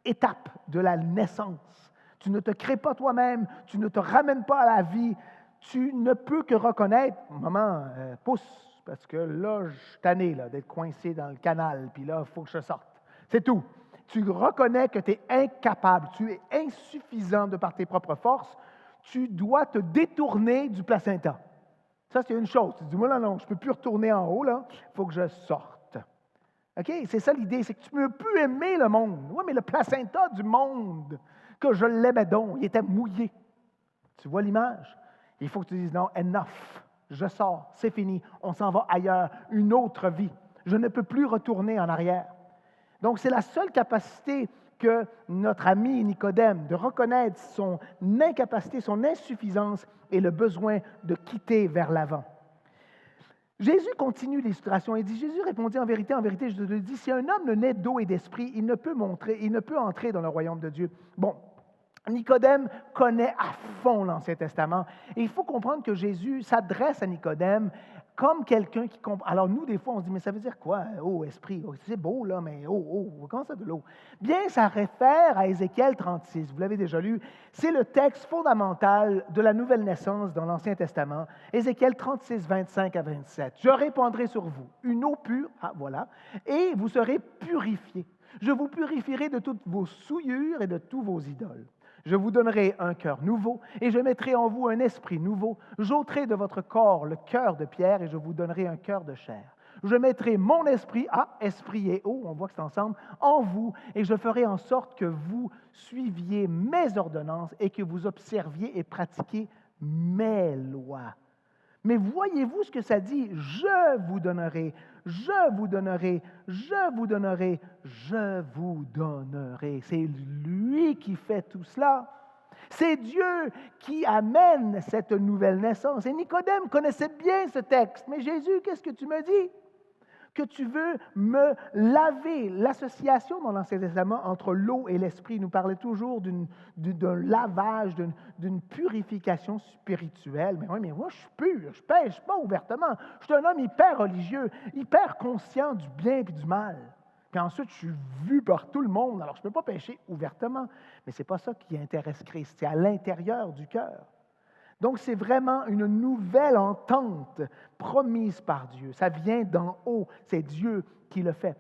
A: étapes de la naissance. Tu ne te crées pas toi-même, tu ne te ramènes pas à la vie. Tu ne peux que reconnaître, maman, pousse, parce que là, je suis tanné d'être coincé dans le canal, puis là, il faut que je sorte. C'est tout. Tu reconnais que tu es incapable, tu es insuffisant de par tes propres forces. tu dois te détourner du placenta. Ça, c'est une chose. Tu dis, moi, non, je ne peux plus retourner en haut, là, il faut que je sorte. OK? C'est ça l'idée, c'est que tu ne peux plus aimer le monde. Oui, mais le placenta du monde, que je l'aimais donc, il était mouillé. Tu vois l'image? Il faut que tu dises, non, enough, je sors, c'est fini, on s'en va ailleurs, une autre vie. Je ne peux plus retourner en arrière. Donc, c'est la seule capacité que notre ami Nicodème, de reconnaître son incapacité, son insuffisance et le besoin de quitter vers l'avant. Jésus continue l'illustration et dit, Jésus répondit, en vérité, je te le dis, si un homme ne naît d'eau et d'esprit, il ne peut entrer dans le royaume de Dieu. Bon, Nicodème connaît à fond l'Ancien Testament. Et il faut comprendre que Jésus s'adresse à Nicodème comme quelqu'un qui comprend. Alors nous, des fois, on se dit, mais ça veut dire quoi, eau, esprit? Oh, c'est beau, là, mais comment ça de l'eau? Bien, ça réfère à Ézéchiel 36. Vous l'avez déjà lu. C'est le texte fondamental de la nouvelle naissance dans l'Ancien Testament. Ézéchiel 36, 25 à 27. Je répandrai sur vous une eau pure, voilà, et vous serez purifiés. Je vous purifierai de toutes vos souillures et de tous vos idoles. Je vous donnerai un cœur nouveau et je mettrai en vous un esprit nouveau. J'ôterai de votre corps le cœur de pierre et je vous donnerai un cœur de chair. Je mettrai mon esprit, esprit et eau, on voit que c'est ensemble, en vous et je ferai en sorte que vous suiviez mes ordonnances et que vous observiez et pratiquiez mes lois. Mais voyez-vous ce que ça dit? Je vous donnerai, je vous donnerai, je vous donnerai, je vous donnerai. C'est lui qui fait tout cela. C'est Dieu qui amène cette nouvelle naissance. Et Nicodème connaissait bien ce texte. Mais Jésus, qu'est-ce que tu me dis? Que tu veux me laver. L'association dans l'Ancien Testament entre l'eau et l'esprit nous parlait toujours d'un lavage, d'une purification spirituelle. Mais oui, mais moi, je suis pur, je ne pêche pas ouvertement. Je suis un homme hyper religieux, hyper conscient du bien et du mal. Puis ensuite, je suis vu par tout le monde, alors je ne peux pas pécher ouvertement. Mais ce n'est pas ça qui intéresse Christ, c'est à l'intérieur du cœur. Donc, c'est vraiment une nouvelle entente promise par Dieu. Ça vient d'en haut. C'est Dieu qui le fait.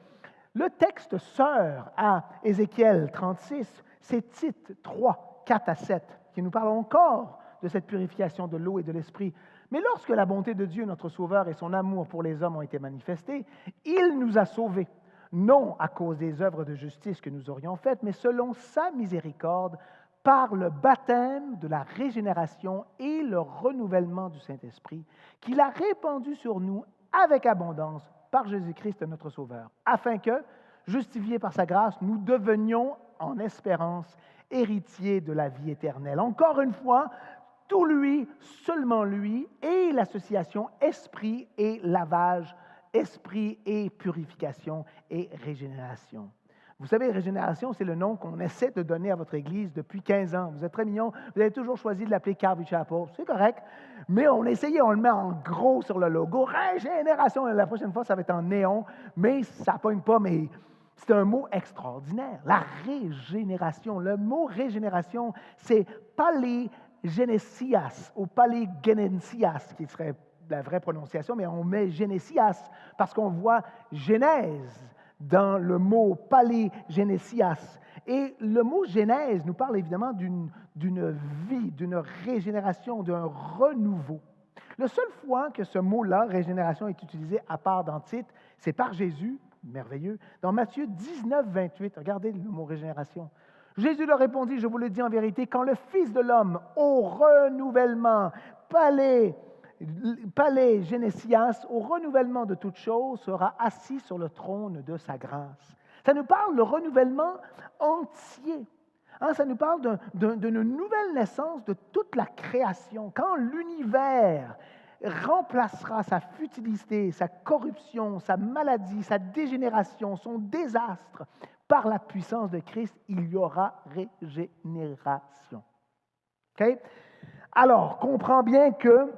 A: Le texte sœur à Ézéchiel 36, c'est Tite 3, 4 à 7, qui nous parle encore de cette purification de l'eau et de l'esprit. Mais lorsque la bonté de Dieu, notre Sauveur, et son amour pour les hommes ont été manifestés, il nous a sauvés, non à cause des œuvres de justice que nous aurions faites, mais selon sa miséricorde, par le baptême de la régénération et le renouvellement du Saint-Esprit, qu'il a répandu sur nous avec abondance par Jésus-Christ notre Sauveur, afin que, justifiés par sa grâce, nous devenions en espérance héritiers de la vie éternelle. Encore une fois, tout lui, seulement lui, et l'association esprit et lavage, esprit et purification et régénération. Vous savez, régénération, c'est le nom qu'on essaie de donner à votre Église depuis 15 ans. Vous êtes très mignons. Vous avez toujours choisi de l'appeler Calvary Chapel. C'est correct. Mais on essayait, on le met en gros sur le logo. Régénération. La prochaine fois, ça va être en néon. Mais ça ne pogne pas. Mais c'est un mot extraordinaire. La régénération. Le mot régénération, c'est palégenesias ou palégenesias, qui serait la vraie prononciation, mais on met génésias parce qu'on voit Genèse dans le mot palégénésias. Et le mot Genèse nous parle évidemment d'une vie, d'une régénération, d'un renouveau. La seule fois que ce mot-là, régénération, est utilisé à part dans Tite, c'est par Jésus, merveilleux, dans Matthieu 19, 28. Regardez le mot régénération. Jésus leur répondit, je vous le dis en vérité, quand le Fils de l'homme, au renouvellement, Génésias, au renouvellement de toutes choses, sera assis sur le trône de sa grâce. Ça nous parle le renouvellement entier. Ça nous parle d'une nouvelle naissance de toute la création. Quand l'univers remplacera sa futilité, sa corruption, sa maladie, sa dégénération, son désastre, par la puissance de Christ, il y aura régénération. Okay? Alors, comprends bien que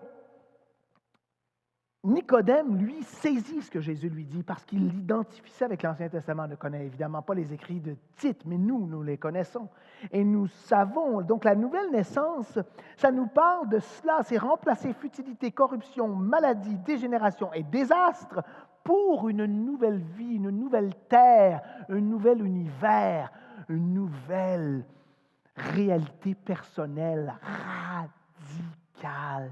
A: Nicodème, lui, saisit ce que Jésus lui dit parce qu'il l'identifie ça avec l'Ancien Testament. On ne connaît évidemment pas les écrits de Tite, mais nous les connaissons. Et nous savons, donc la nouvelle naissance, ça nous parle de cela, c'est remplacer futilité, corruption, maladie, dégénération et désastre pour une nouvelle vie, une nouvelle terre, un nouvel univers, une nouvelle réalité personnelle radical.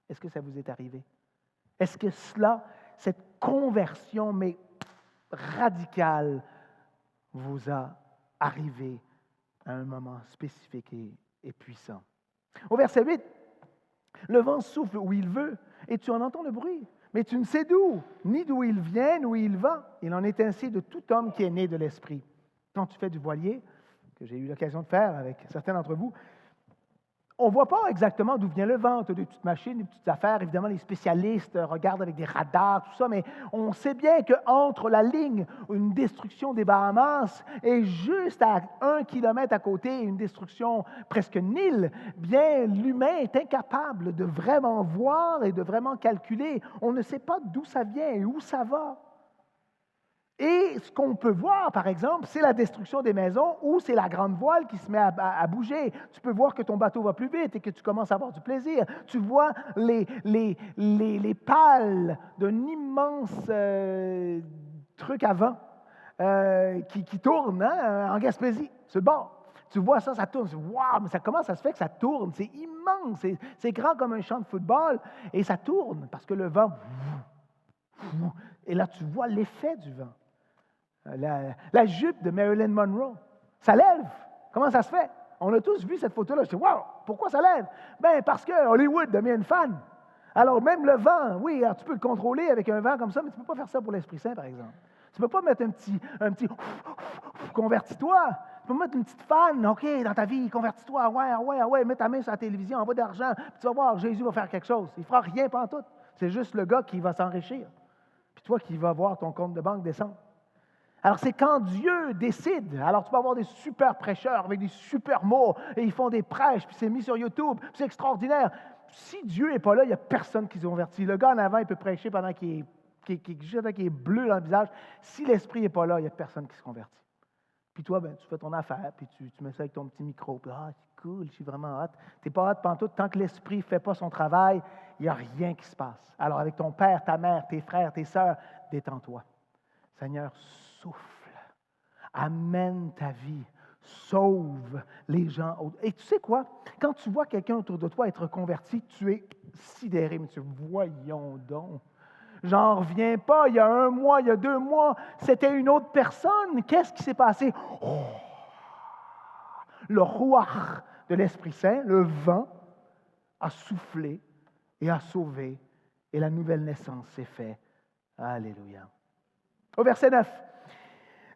A: Est-ce que ça vous est arrivé? Est-ce que cela, cette conversion, mais radicale, vous a arrivé à un moment spécifique et puissant? Au verset 8, le vent souffle où il veut et tu en entends le bruit, mais tu ne sais d'où, ni d'où il vient, ni où il va. Il en est ainsi de tout homme qui est né de l'Esprit. Quand tu fais du voilier, que j'ai eu l'occasion de faire avec certains d'entre vous, on ne voit pas exactement d'où vient le vent. Tu as des petites machines, des petites affaires. Évidemment, les spécialistes regardent avec des radars, tout ça, mais on sait bien qu'entre la ligne, une destruction des Bahamas et juste à 1 kilomètre à côté, une destruction presque nulle, bien, l'humain est incapable de vraiment voir et de vraiment calculer. On ne sait pas d'où ça vient et où ça va. Et ce qu'on peut voir, par exemple, c'est la destruction des maisons ou c'est la grande voile qui se met à bouger. Tu peux voir que ton bateau va plus vite et que tu commences à avoir du plaisir. Tu vois les pales d'un immense truc à vent qui tourne en Gaspésie, sur le bord. Tu vois ça, ça tourne. Waouh, mais comment ça se fait que ça tourne? C'est immense, c'est grand comme un champ de football et ça tourne parce que le vent... Et là, tu vois l'effet du vent. La jupe de Marilyn Monroe, ça lève. Comment ça se fait? On a tous vu cette photo-là. Je dis, wow, pourquoi ça lève? Bien, parce que Hollywood devient une fan. Alors, même le vent, oui, alors tu peux le contrôler avec un vent comme ça, mais tu ne peux pas faire ça pour l'Esprit Saint, par exemple. Tu ne peux pas mettre un petit convertis-toi. Tu peux mettre une petite fan, OK, dans ta vie, convertis-toi, ouais, mets ta main sur la télévision, envoie de l'argent, puis tu vas voir, Jésus va faire quelque chose. Il ne fera rien pantoute. C'est juste le gars qui va s'enrichir. Puis toi qui vas voir ton compte de banque descendre. Alors, c'est quand Dieu décide. Alors, tu peux avoir des super prêcheurs avec des super mots, et ils font des prêches, puis c'est mis sur YouTube, puis c'est extraordinaire. Si Dieu n'est pas là, il n'y a personne qui se convertit. Le gars en avant, il peut prêcher pendant qu'il est bleu dans le visage. Si l'Esprit n'est pas là, il n'y a personne qui se convertit. Puis toi, ben, tu fais ton affaire, puis tu mets ça avec ton petit micro, puis c'est cool, je suis vraiment hâte. Tu n'es pas hâte pantoute. Tant que l'Esprit ne fait pas son travail, il n'y a rien qui se passe. Alors, avec ton père, ta mère, tes frères, tes sœurs, détends-toi. Seigneur, souffle, amène ta vie, sauve les gens. Et tu sais quoi? Quand tu vois quelqu'un autour de toi être converti, tu es sidéré, mais tu voyons donc. J'en reviens pas, il y a 1 mois, il y a 2 mois, c'était une autre personne. Qu'est-ce qui s'est passé? Oh! Le rouach de l'Esprit Saint, le vent, a soufflé et a sauvé, et la nouvelle naissance s'est faite. Alléluia. Au verset 9,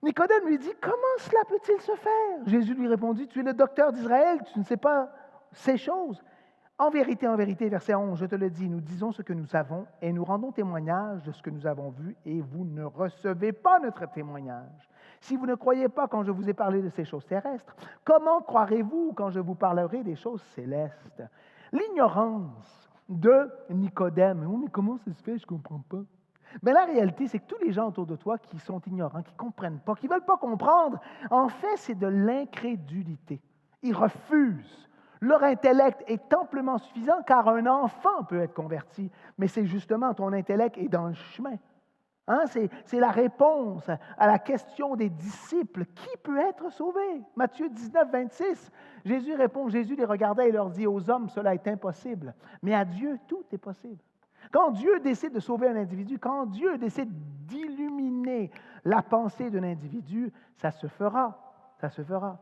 A: Nicodème lui dit, « Comment cela peut-il se faire? » Jésus lui répondit, « Tu es le docteur d'Israël, tu ne sais pas ces choses. En vérité, verset 11, je te le dis, nous disons ce que nous savons et nous rendons témoignage de ce que nous avons vu et vous ne recevez pas notre témoignage. Si vous ne croyez pas quand je vous ai parlé de ces choses terrestres, comment croirez-vous quand je vous parlerai des choses célestes? » L'ignorance de Nicodème, « Oh, mais comment ça se fait? Je ne comprends pas. » Mais la réalité, c'est que tous les gens autour de toi qui sont ignorants, qui ne comprennent pas, qui ne veulent pas comprendre, en fait, c'est de l'incrédulité. Ils refusent. Leur intellect est amplement suffisant car un enfant peut être converti, mais c'est justement ton intellect est dans le chemin. C'est la réponse à la question des disciples. Qui peut être sauvé? Matthieu 19, 26, Jésus répond, Jésus les regardait et leur dit, aux hommes, cela est impossible, mais à Dieu, tout est possible. Quand Dieu décide de sauver un individu, quand Dieu décide d'illuminer la pensée d'un individu, ça se fera. Ça se fera.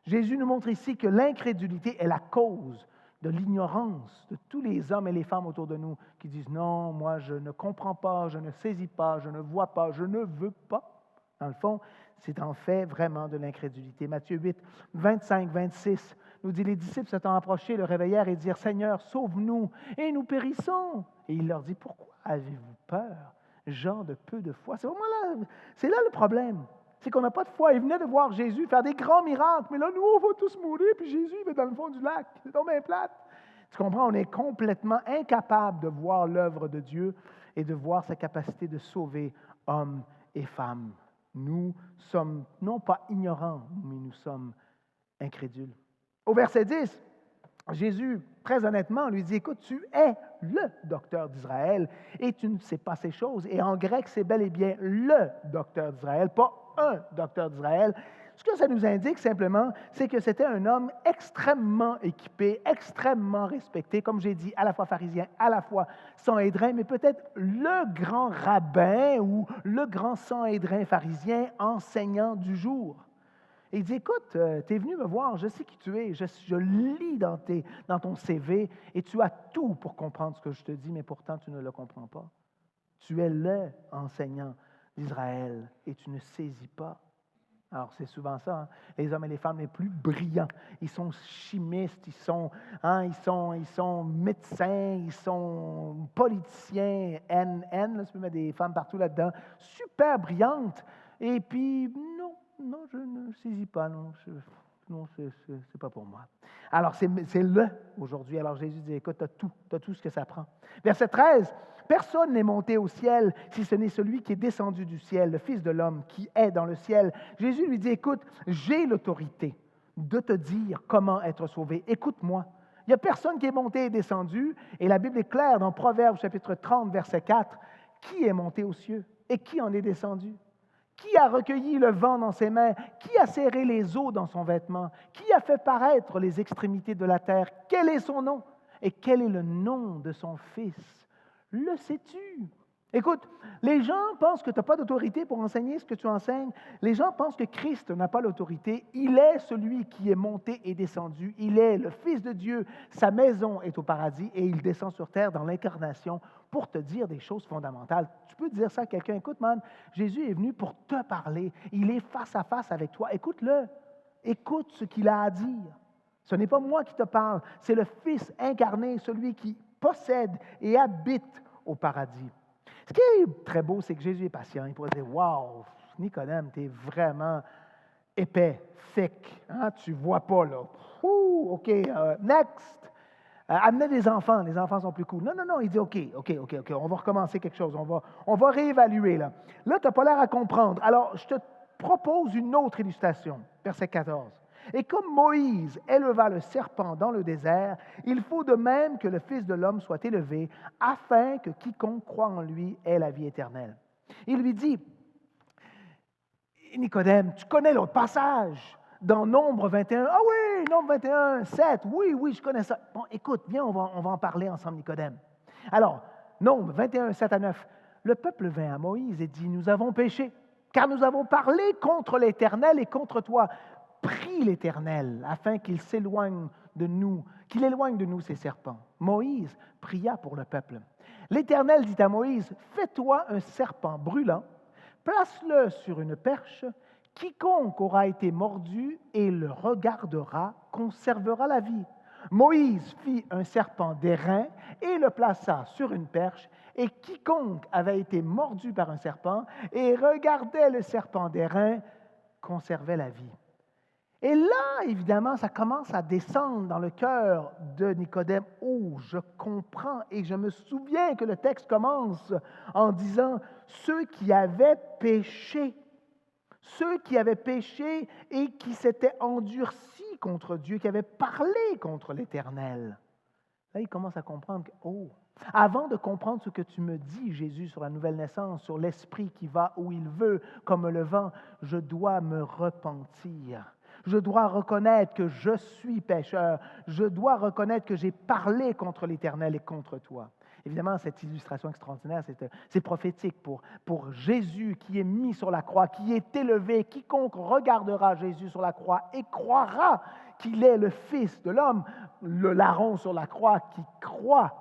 A: Jésus nous montre ici que l'incrédulité est la cause de l'ignorance de tous les hommes et les femmes autour de nous qui disent « Non, moi je ne comprends pas, je ne saisis pas, je ne vois pas, je ne veux pas. » Dans le fond, c'est en fait vraiment de l'incrédulité. Matthieu 8, 25, 26 nous dit « Les disciples s'étant approchés, le réveillèrent et dirent « Seigneur, sauve-nous, et nous périssons. » Et il leur dit « Pourquoi avez-vous peur, gens de peu de foi? » C'est là le problème. C'est qu'on n'a pas de foi. Ils venaient de voir Jésus faire des grands miracles, mais là, nous, on va tous mourir, puis Jésus, il va dans le fond du lac. C'est donc bien plate. Tu comprends? On est complètement incapable de voir l'œuvre de Dieu et de voir sa capacité de sauver hommes et femmes. Nous sommes non pas ignorants, mais nous sommes incrédules. Au verset 10, Jésus, très honnêtement, lui dit, « Écoute, tu es le docteur d'Israël et tu ne sais pas ces choses. » Et en grec, c'est bel et bien le docteur d'Israël, pas un docteur d'Israël. Ce que ça nous indique simplement, c'est que c'était un homme extrêmement équipé, extrêmement respecté, comme j'ai dit, à la fois pharisien, à la fois sanhédrin, mais peut-être le grand rabbin ou le grand sanhédrin pharisien enseignant du jour. Et il dit, écoute, tu es venu me voir, je sais qui tu es, je lis dans ton CV et tu as tout pour comprendre ce que je te dis, mais pourtant tu ne le comprends pas. Tu es le enseignant d'Israël et tu ne saisis pas. Alors, c'est souvent ça, hein? Les hommes et les femmes les plus brillants. Ils sont chimistes, ils sont médecins, ils sont politiciens, NN, là, tu peux mettre des femmes partout là-dedans, super brillantes. Et puis, non, je ne saisis pas, non, c'est pas pour moi. Alors, c'est le aujourd'hui. Alors, Jésus dit, écoute, tu as tout ce que ça prend. Verset 13. Personne n'est monté au ciel si ce n'est celui qui est descendu du ciel, le Fils de l'homme qui est dans le ciel. Jésus lui dit, écoute, j'ai l'autorité de te dire comment être sauvé. Écoute-moi. Il n'y a personne qui est monté et descendu, et la Bible est claire dans Proverbes chapitre 30, verset 4, qui est monté aux cieux et qui en est descendu? Qui a recueilli le vent dans ses mains? Qui a serré les eaux dans son vêtement? Qui a fait paraître les extrémités de la terre? Quel est son nom? Et quel est le nom de son Fils? Le sais-tu? Écoute, les gens pensent que tu n'as pas d'autorité pour enseigner ce que tu enseignes. Les gens pensent que Christ n'a pas l'autorité. Il est celui qui est monté et descendu. Il est le Fils de Dieu. Sa maison est au paradis et il descend sur terre dans l'incarnation pour te dire des choses fondamentales. Tu peux dire ça à quelqu'un. Écoute, man, Jésus est venu pour te parler. Il est face à face avec toi. Écoute-le. Écoute ce qu'il a à dire. Ce n'est pas moi qui te parle. C'est le Fils incarné, celui qui possède et habite au paradis. Ce qui est très beau, c'est que Jésus est patient. Il pourrait dire, wow, Nicodème, tu es vraiment épais, sec. Hein? Tu ne vois pas, là. OK, next. Amenez des enfants. Les enfants sont plus cool. Non. Il dit, OK. On va recommencer quelque chose. On va réévaluer, là. Là, tu n'as pas l'air à comprendre. Alors, je te propose une autre illustration. Verset 14. Et comme Moïse éleva le serpent dans le désert, il faut de même que le Fils de l'homme soit élevé, afin que quiconque croit en lui ait la vie éternelle. Il lui dit, Nicodème, tu connais l'autre passage dans Nombre 21. Ah oui, Nombre 21, 7. Oui, je connais ça. Bon, écoute, viens, on va en parler ensemble, Nicodème. Alors, Nombre 21, 7 à 9. Le peuple vint à Moïse et dit, nous avons péché, car nous avons parlé contre l'Éternel et contre toi. Prie l'Éternel afin qu'il s'éloigne de nous, qu'il éloigne de nous ces serpents. Moïse pria pour le peuple. L'Éternel dit à Moïse, fais-toi un serpent brûlant, place-le sur une perche, quiconque aura été mordu et le regardera conservera la vie. Moïse fit un serpent d'airain et le plaça sur une perche, et quiconque avait été mordu par un serpent et regardait le serpent d'airain conservait la vie. Et là, évidemment, ça commence à descendre dans le cœur de Nicodème. Oh, je comprends. Et je me souviens que le texte commence en disant ceux qui avaient péché. Ceux qui avaient péché et qui s'étaient endurcis contre Dieu, qui avaient parlé contre l'Éternel. Là, il commence à comprendre que, oh, avant de comprendre ce que tu me dis, Jésus, sur la nouvelle naissance, sur l'Esprit qui va où il veut, comme le vent, je dois me repentir. Je dois reconnaître que je suis pécheur. Je dois reconnaître que j'ai parlé contre l'Éternel et contre toi. Évidemment, cette illustration extraordinaire, c'est prophétique pour Jésus qui est mis sur la croix, qui est élevé. Quiconque regardera Jésus sur la croix et croira qu'il est le Fils de l'homme, le larron sur la croix, qui croit,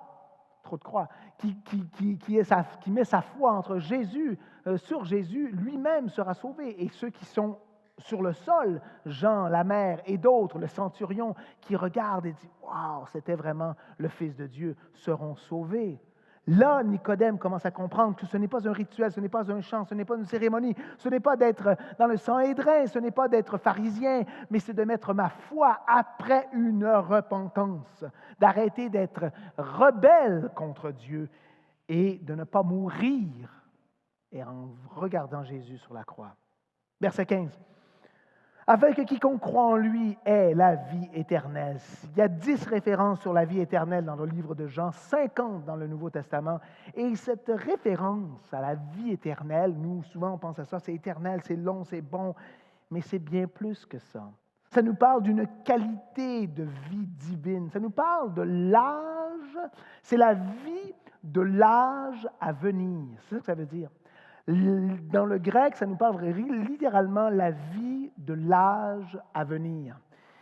A: trop de croix, qui met sa foi entre Jésus, sur Jésus, lui-même sera sauvé. Et ceux qui sont sur le sol, Jean, la mère et d'autres, le centurion, qui regardent et disent « Wow, c'était vraiment le Fils de Dieu, seront sauvés ». Là, Nicodème commence à comprendre que ce n'est pas un rituel, ce n'est pas un chant, ce n'est pas une cérémonie, ce n'est pas d'être dans le Sanhédrin, ce n'est pas d'être pharisien, mais c'est de mettre ma foi après une repentance, d'arrêter d'être rebelle contre Dieu et de ne pas mourir et en regardant Jésus sur la croix. Verset 15. Afin que quiconque croit en lui ait la vie éternelle. Il y a 10 références sur la vie éternelle dans le livre de Jean, 50 dans le Nouveau Testament. Et cette référence à la vie éternelle, nous, souvent, on pense à ça, c'est éternel, c'est long, c'est bon. mais c'est bien plus que ça. Ça nous parle d'une qualité de vie divine. Ça nous parle de l'âge. C'est la vie de l'âge à venir. C'est ça que ça veut dire. Dans le grec, ça nous parle littéralement la vie de l'âge à venir.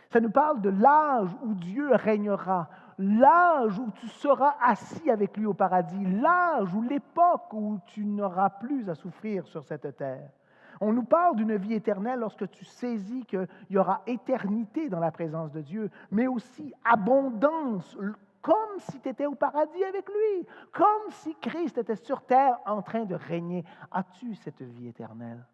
A: Ça nous parle de l'âge où Dieu régnera, l'âge où tu seras assis avec lui au paradis, l'âge ou l'époque où tu n'auras plus à souffrir sur cette terre. On nous parle d'une vie éternelle lorsque tu saisis qu'il y aura éternité dans la présence de Dieu, mais aussi abondance, comme si tu étais au paradis avec lui, comme si Christ était sur terre en train de régner. As-tu cette vie éternelle?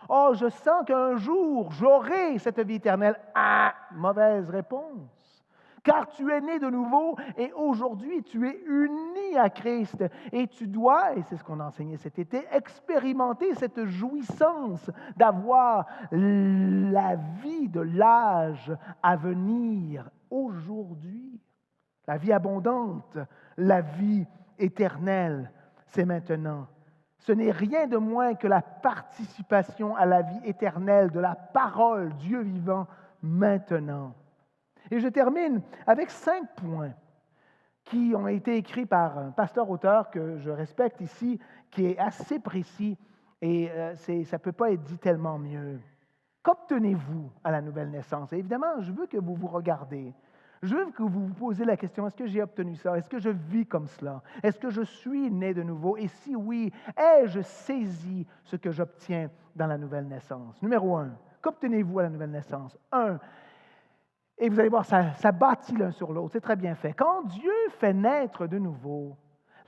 A: Oh, je sens qu'un jour, j'aurai cette vie éternelle. Ah, mauvaise réponse. Car tu es né de nouveau et aujourd'hui, tu es uni à Christ. Et tu dois, et c'est ce qu'on a enseigné cet été, expérimenter cette jouissance d'avoir la vie de l'âge à venir aujourd'hui. La vie abondante, la vie éternelle, c'est maintenant. Ce n'est rien de moins que la participation à la vie éternelle de la parole Dieu vivant maintenant. Et je termine avec 5 points qui ont été écrits par un pasteur-auteur que je respecte ici, qui est assez précis et ça ne peut pas être dit tellement mieux. Qu'obtenez-vous à la nouvelle naissance? Et évidemment, je veux que vous vous regardez. Je veux que vous vous posez la question, est-ce que j'ai obtenu ça? Est-ce que je vis comme cela? Est-ce que je suis né de nouveau? Et si oui, ai-je saisi ce que j'obtiens dans la nouvelle naissance? Numéro 1, qu'obtenez-vous à la nouvelle naissance? 1, et vous allez voir, ça bâtit l'un sur l'autre, c'est très bien fait. Quand Dieu fait naître de nouveau,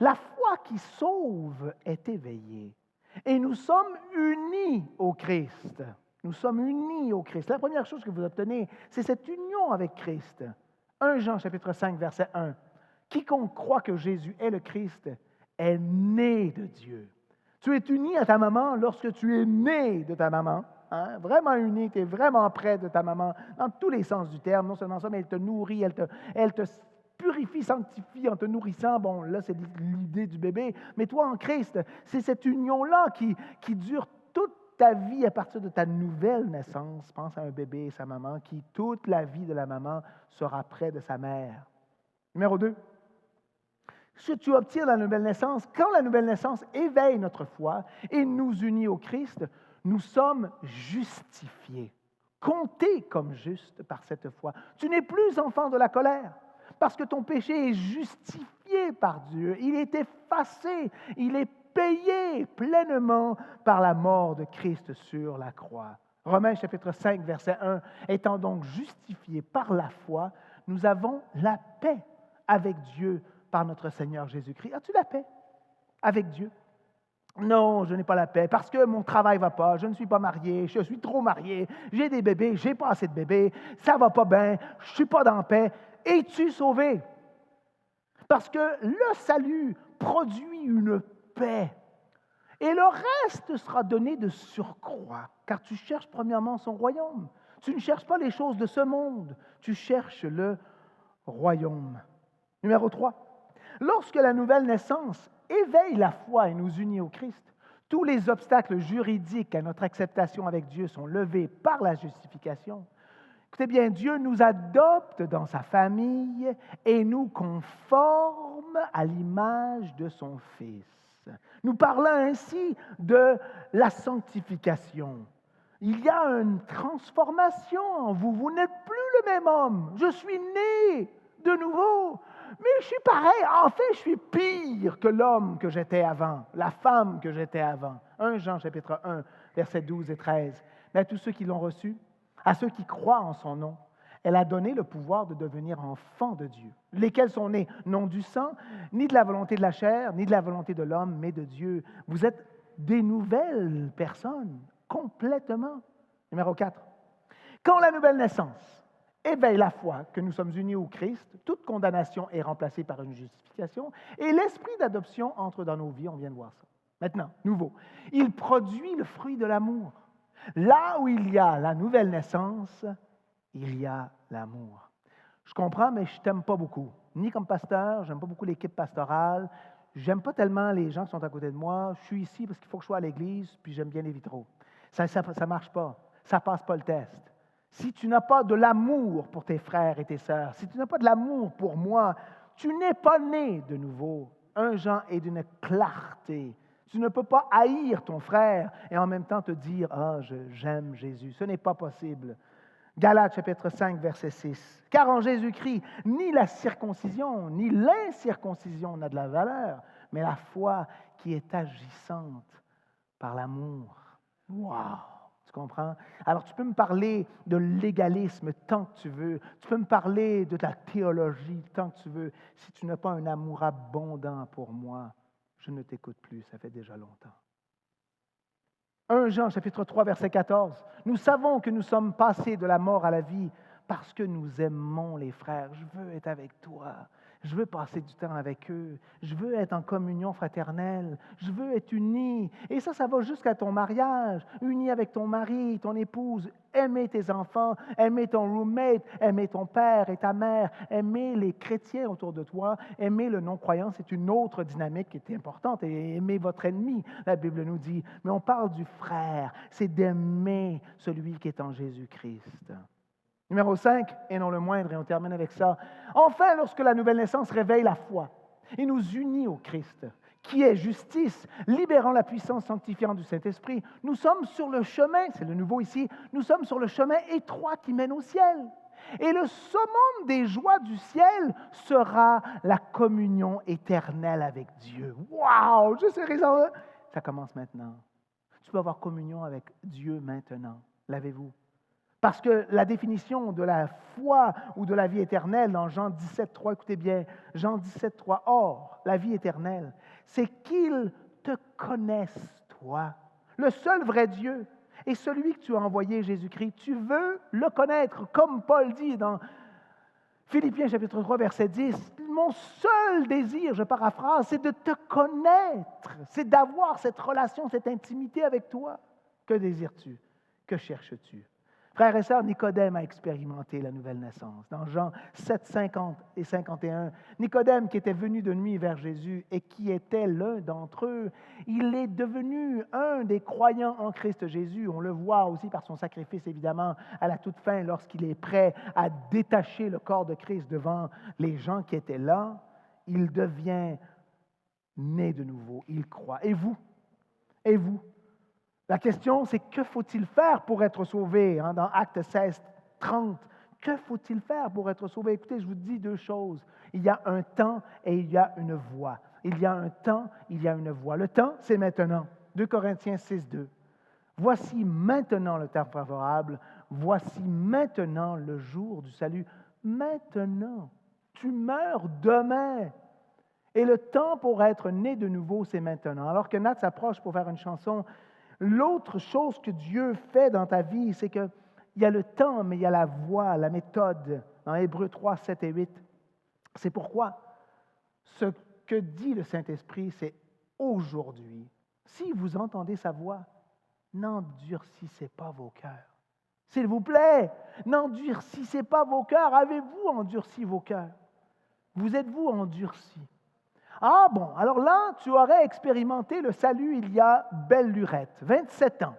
A: la foi qui sauve est éveillée. Et nous sommes unis au Christ. Nous sommes unis au Christ. La première chose que vous obtenez, c'est cette union avec Christ. 1 Jean chapitre 5, verset 1. Quiconque croit que Jésus est le Christ est né de Dieu. Tu es uni à ta maman lorsque tu es né de ta maman. Hein? Vraiment uni, tu es vraiment près de ta maman, dans tous les sens du terme. Non seulement ça, mais elle te nourrit, elle te purifie, sanctifie en te nourrissant. Bon, là, c'est l'idée du bébé. Mais toi, en Christ, c'est cette union-là qui dure toute ta vie à partir de ta nouvelle naissance. Pense à un bébé et sa maman, qui toute la vie de la maman sera près de sa mère. Numéro 2. Ce que tu obtiens dans la nouvelle naissance, quand la nouvelle naissance éveille notre foi et nous unit au Christ, nous sommes justifiés, comptés comme justes par cette foi. Tu n'es plus enfant de la colère, parce que ton péché est justifié par Dieu. Il est effacé, il est payé pleinement par la mort de Christ sur la croix. Romains chapitre 5, verset 1, étant donc justifiés par la foi, nous avons la paix avec Dieu par notre Seigneur Jésus-Christ. As-tu la paix avec Dieu? Non, je n'ai pas la paix parce que mon travail ne va pas, je ne suis pas marié, je suis trop marié, j'ai des bébés, je n'ai pas assez de bébés, ça ne va pas bien, je ne suis pas dans la paix. Es-tu sauvé? Parce que le salut produit une paix. Et le reste sera donné de surcroît, car tu cherches premièrement son royaume. Tu ne cherches pas les choses de ce monde, tu cherches le royaume. Numéro 3. Lorsque la nouvelle naissance éveille la foi et nous unit au Christ, tous les obstacles juridiques à notre acceptation avec Dieu sont levés par la justification. Écoutez bien, Dieu nous adopte dans sa famille et nous conforme à l'image de son Fils. Nous parlons ainsi de la sanctification. Il y a une transformation en vous. Vous n'êtes plus le même homme. Je suis né de nouveau. Mais je suis pareil. En fait, je suis pire que l'homme que j'étais avant, la femme que j'étais avant. 1 Jean chapitre 1, versets 12 et 13. Mais à tous ceux qui l'ont reçu, à ceux qui croient en son nom, elle a donné le pouvoir de devenir enfants de Dieu, lesquels sont nés non du sang, ni de la volonté de la chair, ni de la volonté de l'homme, mais de Dieu. Vous êtes des nouvelles personnes, complètement. Numéro 4. Quand la nouvelle naissance éveille la foi que nous sommes unis au Christ, toute condamnation est remplacée par une justification et l'esprit d'adoption entre dans nos vies, on vient de voir ça. Maintenant, nouveau, il produit le fruit de l'amour. Là où il y a la nouvelle naissance, il y a l'amour. Je comprends, mais je ne t'aime pas beaucoup. Ni comme pasteur, je n'aime pas beaucoup l'équipe pastorale, je n'aime pas tellement les gens qui sont à côté de moi. Je suis ici parce qu'il faut que je sois à l'église, puis j'aime bien les vitraux. Ça ne marche pas. ça ne passe pas le test. Si tu n'as pas de l'amour pour tes frères et tes sœurs, si tu n'as pas de l'amour pour moi, tu n'es pas né de nouveau. 1 Jean est d'une clarté. Tu ne peux pas haïr ton frère et en même temps te dire « Ah, j'aime Jésus ». Ce n'est pas possible. Galates chapitre 5, verset 6. « Car en Jésus-Christ, ni la circoncision, ni l'incirconcision n'a de la valeur, mais la foi qui est agissante par l'amour. » Wow! Tu comprends? Alors, tu peux me parler de légalisme tant que tu veux. Tu peux me parler de la théologie tant que tu veux. Si tu n'as pas un amour abondant pour moi, je ne t'écoute plus, ça fait déjà longtemps. 1 Jean, chapitre 3, verset 14. Nous savons que nous sommes passés de la mort à la vie parce que nous aimons les frères. Je veux être avec toi. Je veux passer du temps avec eux. Je veux être en communion fraternelle. Je veux être uni. Et ça va jusqu'à ton mariage. Uni avec ton mari, ton épouse. Aimer tes enfants. Aimer ton roommate. Aimer ton père et ta mère. Aimer les chrétiens autour de toi. Aimer le non-croyant, c'est une autre dynamique qui est importante. Et aimer votre ennemi, la Bible nous dit. Mais on parle du frère. C'est d'aimer celui qui est en Jésus-Christ. Numéro 5, et non le moindre, et on termine avec ça. Enfin, lorsque la nouvelle naissance réveille la foi et nous unit au Christ, qui est justice, libérant la puissance sanctifiante du Saint-Esprit, nous sommes sur le chemin, c'est le nouveau ici, nous sommes sur le chemin étroit qui mène au ciel. Et le summum des joies du ciel sera la communion éternelle avec Dieu. Wow! Je serai ça commence maintenant. Tu peux avoir communion avec Dieu maintenant. L'avez-vous? Parce que la définition de la foi ou de la vie éternelle dans Jean 17, 3, écoutez bien, Jean 17, 3, or, la vie éternelle, c'est qu'ils te connaissent, toi, le seul vrai Dieu, et celui que tu as envoyé, Jésus-Christ. Tu veux le connaître, comme Paul dit dans Philippiens chapitre 3, verset 10. Mon seul désir, je paraphrase, c'est de te connaître, c'est d'avoir cette relation, cette intimité avec toi. Que désires-tu? Que cherches-tu? Frères et sœurs, Nicodème a expérimenté la nouvelle naissance. Dans Jean 7, 50 et 51, Nicodème qui était venu de nuit vers Jésus et qui était l'un d'entre eux, il est devenu un des croyants en Christ Jésus. On le voit aussi par son sacrifice, évidemment, à la toute fin, lorsqu'il est prêt à détacher le corps de Christ devant les gens qui étaient là. Il devient né de nouveau, il croit. Et vous? Et vous? La question, c'est que faut-il faire pour être sauvé? Dans Actes 16, 30, que faut-il faire pour être sauvé? Écoutez, je vous dis 2 choses. Il y a un temps et il y a une voie. Il y a un temps, il y a une voie. Le temps, c'est maintenant. 2 Corinthiens 6, 2. Voici maintenant le temps favorable. Voici maintenant le jour du salut. Maintenant. Tu meurs demain. Et le temps pour être né de nouveau, c'est maintenant. Alors que Nat s'approche pour faire une chanson, l'autre chose que Dieu fait dans ta vie, c'est qu'il y a le temps, mais il y a la voie, la méthode. Dans Hébreux 3, 7 et 8. C'est pourquoi ce que dit le Saint-Esprit, c'est aujourd'hui. Si vous entendez sa voix, n'endurcissez pas vos cœurs. S'il vous plaît, n'endurcissez pas vos cœurs. Avez-vous endurci vos cœurs? Vous êtes-vous endurcis? Ah bon, alors là, tu aurais expérimenté le salut il y a belle lurette, 27 ans.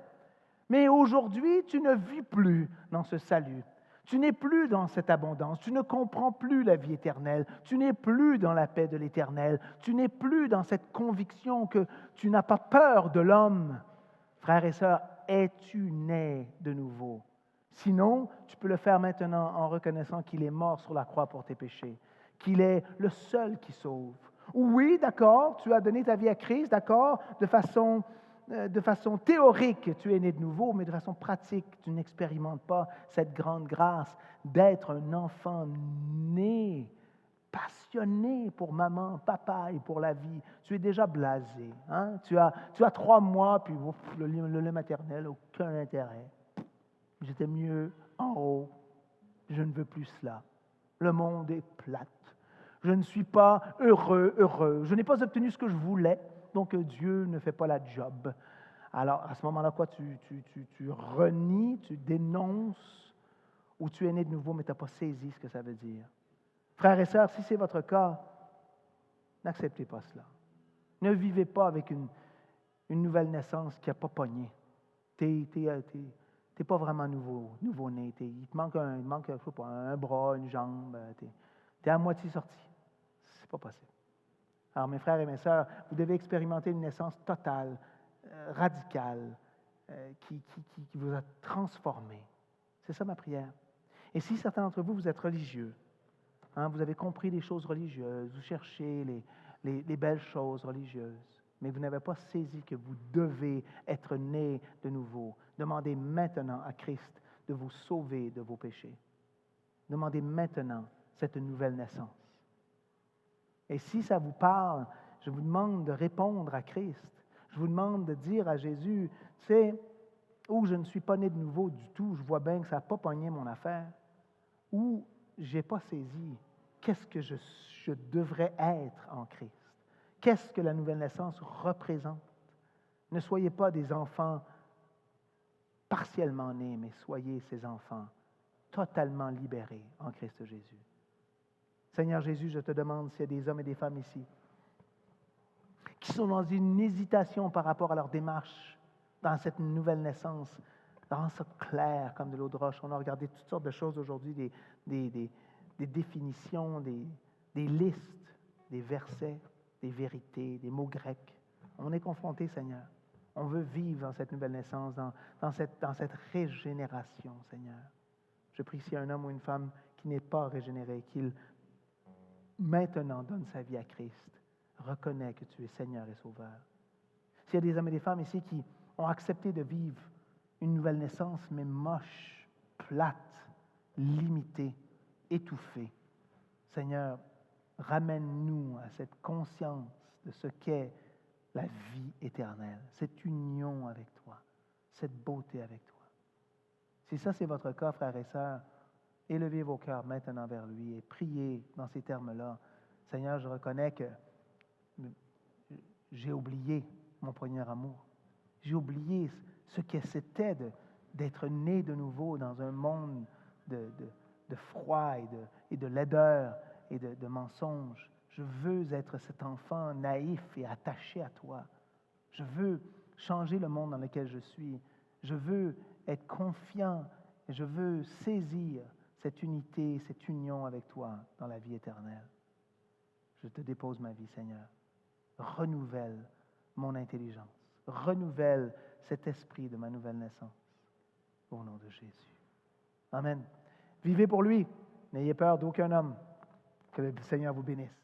A: Mais aujourd'hui, tu ne vis plus dans ce salut. Tu n'es plus dans cette abondance. Tu ne comprends plus la vie éternelle. Tu n'es plus dans la paix de l'Éternel. Tu n'es plus dans cette conviction que tu n'as pas peur de l'homme. Frères et sœurs, es-tu né de nouveau? Sinon, tu peux le faire maintenant en reconnaissant qu'il est mort sur la croix pour tes péchés, qu'il est le seul qui sauve. Oui, d'accord, tu as donné ta vie à Christ, d'accord, de façon théorique, tu es né de nouveau, mais de façon pratique, tu n'expérimentes pas cette grande grâce d'être un enfant né, passionné pour maman, papa et pour la vie. Tu es déjà blasé. Hein? Tu as 3 mois, puis ouf, le lait maternel, aucun intérêt. J'étais mieux en haut. Je ne veux plus cela. Le monde est plate. Je ne suis pas heureux. Je n'ai pas obtenu ce que je voulais, donc Dieu ne fait pas la job. Alors, à ce moment-là, quoi, tu renies, tu dénonces, ou tu es né de nouveau, mais tu n'as pas saisi ce que ça veut dire. Frères et sœurs, si c'est votre cas, n'acceptez pas cela. Ne vivez pas avec une nouvelle naissance qui n'a pas pogné. T'es Tu n'es pas vraiment nouveau-né. Il te manque, je sais pas, un bras, une jambe. Tu es à moitié sorti. C'est pas possible. Alors, mes frères et mes sœurs, vous devez expérimenter une naissance totale, radicale, qui vous a transformé. C'est ça ma prière. Et si certains d'entre vous, vous êtes religieux, vous avez compris les choses religieuses, vous cherchez les belles choses religieuses, mais vous n'avez pas saisi que vous devez être né de nouveau, demandez maintenant à Christ de vous sauver de vos péchés. Demandez maintenant cette nouvelle naissance. Et si ça vous parle, je vous demande de répondre à Christ. Je vous demande de dire à Jésus, tu sais, ou je ne suis pas né de nouveau du tout, je vois bien que ça n'a pas pogné mon affaire, ou je n'ai pas saisi qu'est-ce que je devrais être en Christ. Qu'est-ce que la nouvelle naissance représente? Ne soyez pas des enfants partiellement nés, mais soyez ces enfants totalement libérés en Christ Jésus. Seigneur Jésus, je te demande s'il y a des hommes et des femmes ici qui sont dans une hésitation par rapport à leur démarche dans cette nouvelle naissance. Rends ça clair comme de l'eau de roche. On a regardé toutes sortes de choses aujourd'hui, des définitions, des listes, des versets, des vérités, des mots grecs. On est confronté, Seigneur. On veut vivre dans cette nouvelle naissance, dans cette régénération, Seigneur. Je prie s'il y a un homme ou une femme qui n'est pas régénéré, qu'il maintenant donne sa vie à Christ, reconnaît que tu es Seigneur et Sauveur. S'il y a des hommes et des femmes ici qui ont accepté de vivre une nouvelle naissance, mais moche, plate, limitée, étouffée, Seigneur, ramène-nous à cette conscience de ce qu'est la vie éternelle, cette union avec toi, cette beauté avec toi. Si ça c'est votre cas, frères et sœurs, élevez vos cœurs maintenant vers lui et priez dans ces termes-là. Seigneur, je reconnais que j'ai oublié mon premier amour. J'ai oublié ce que c'était d'être né de nouveau dans un monde de froid et de laideur et de mensonges. Je veux être cet enfant naïf et attaché à toi. Je veux changer le monde dans lequel je suis. Je veux être confiant et je veux saisir cette unité, cette union avec toi dans la vie éternelle. Je te dépose ma vie, Seigneur. Renouvelle mon intelligence. Renouvelle cet esprit de ma nouvelle naissance. Au nom de Jésus. Amen. Vivez pour lui. N'ayez peur d'aucun homme. Que le Seigneur vous bénisse.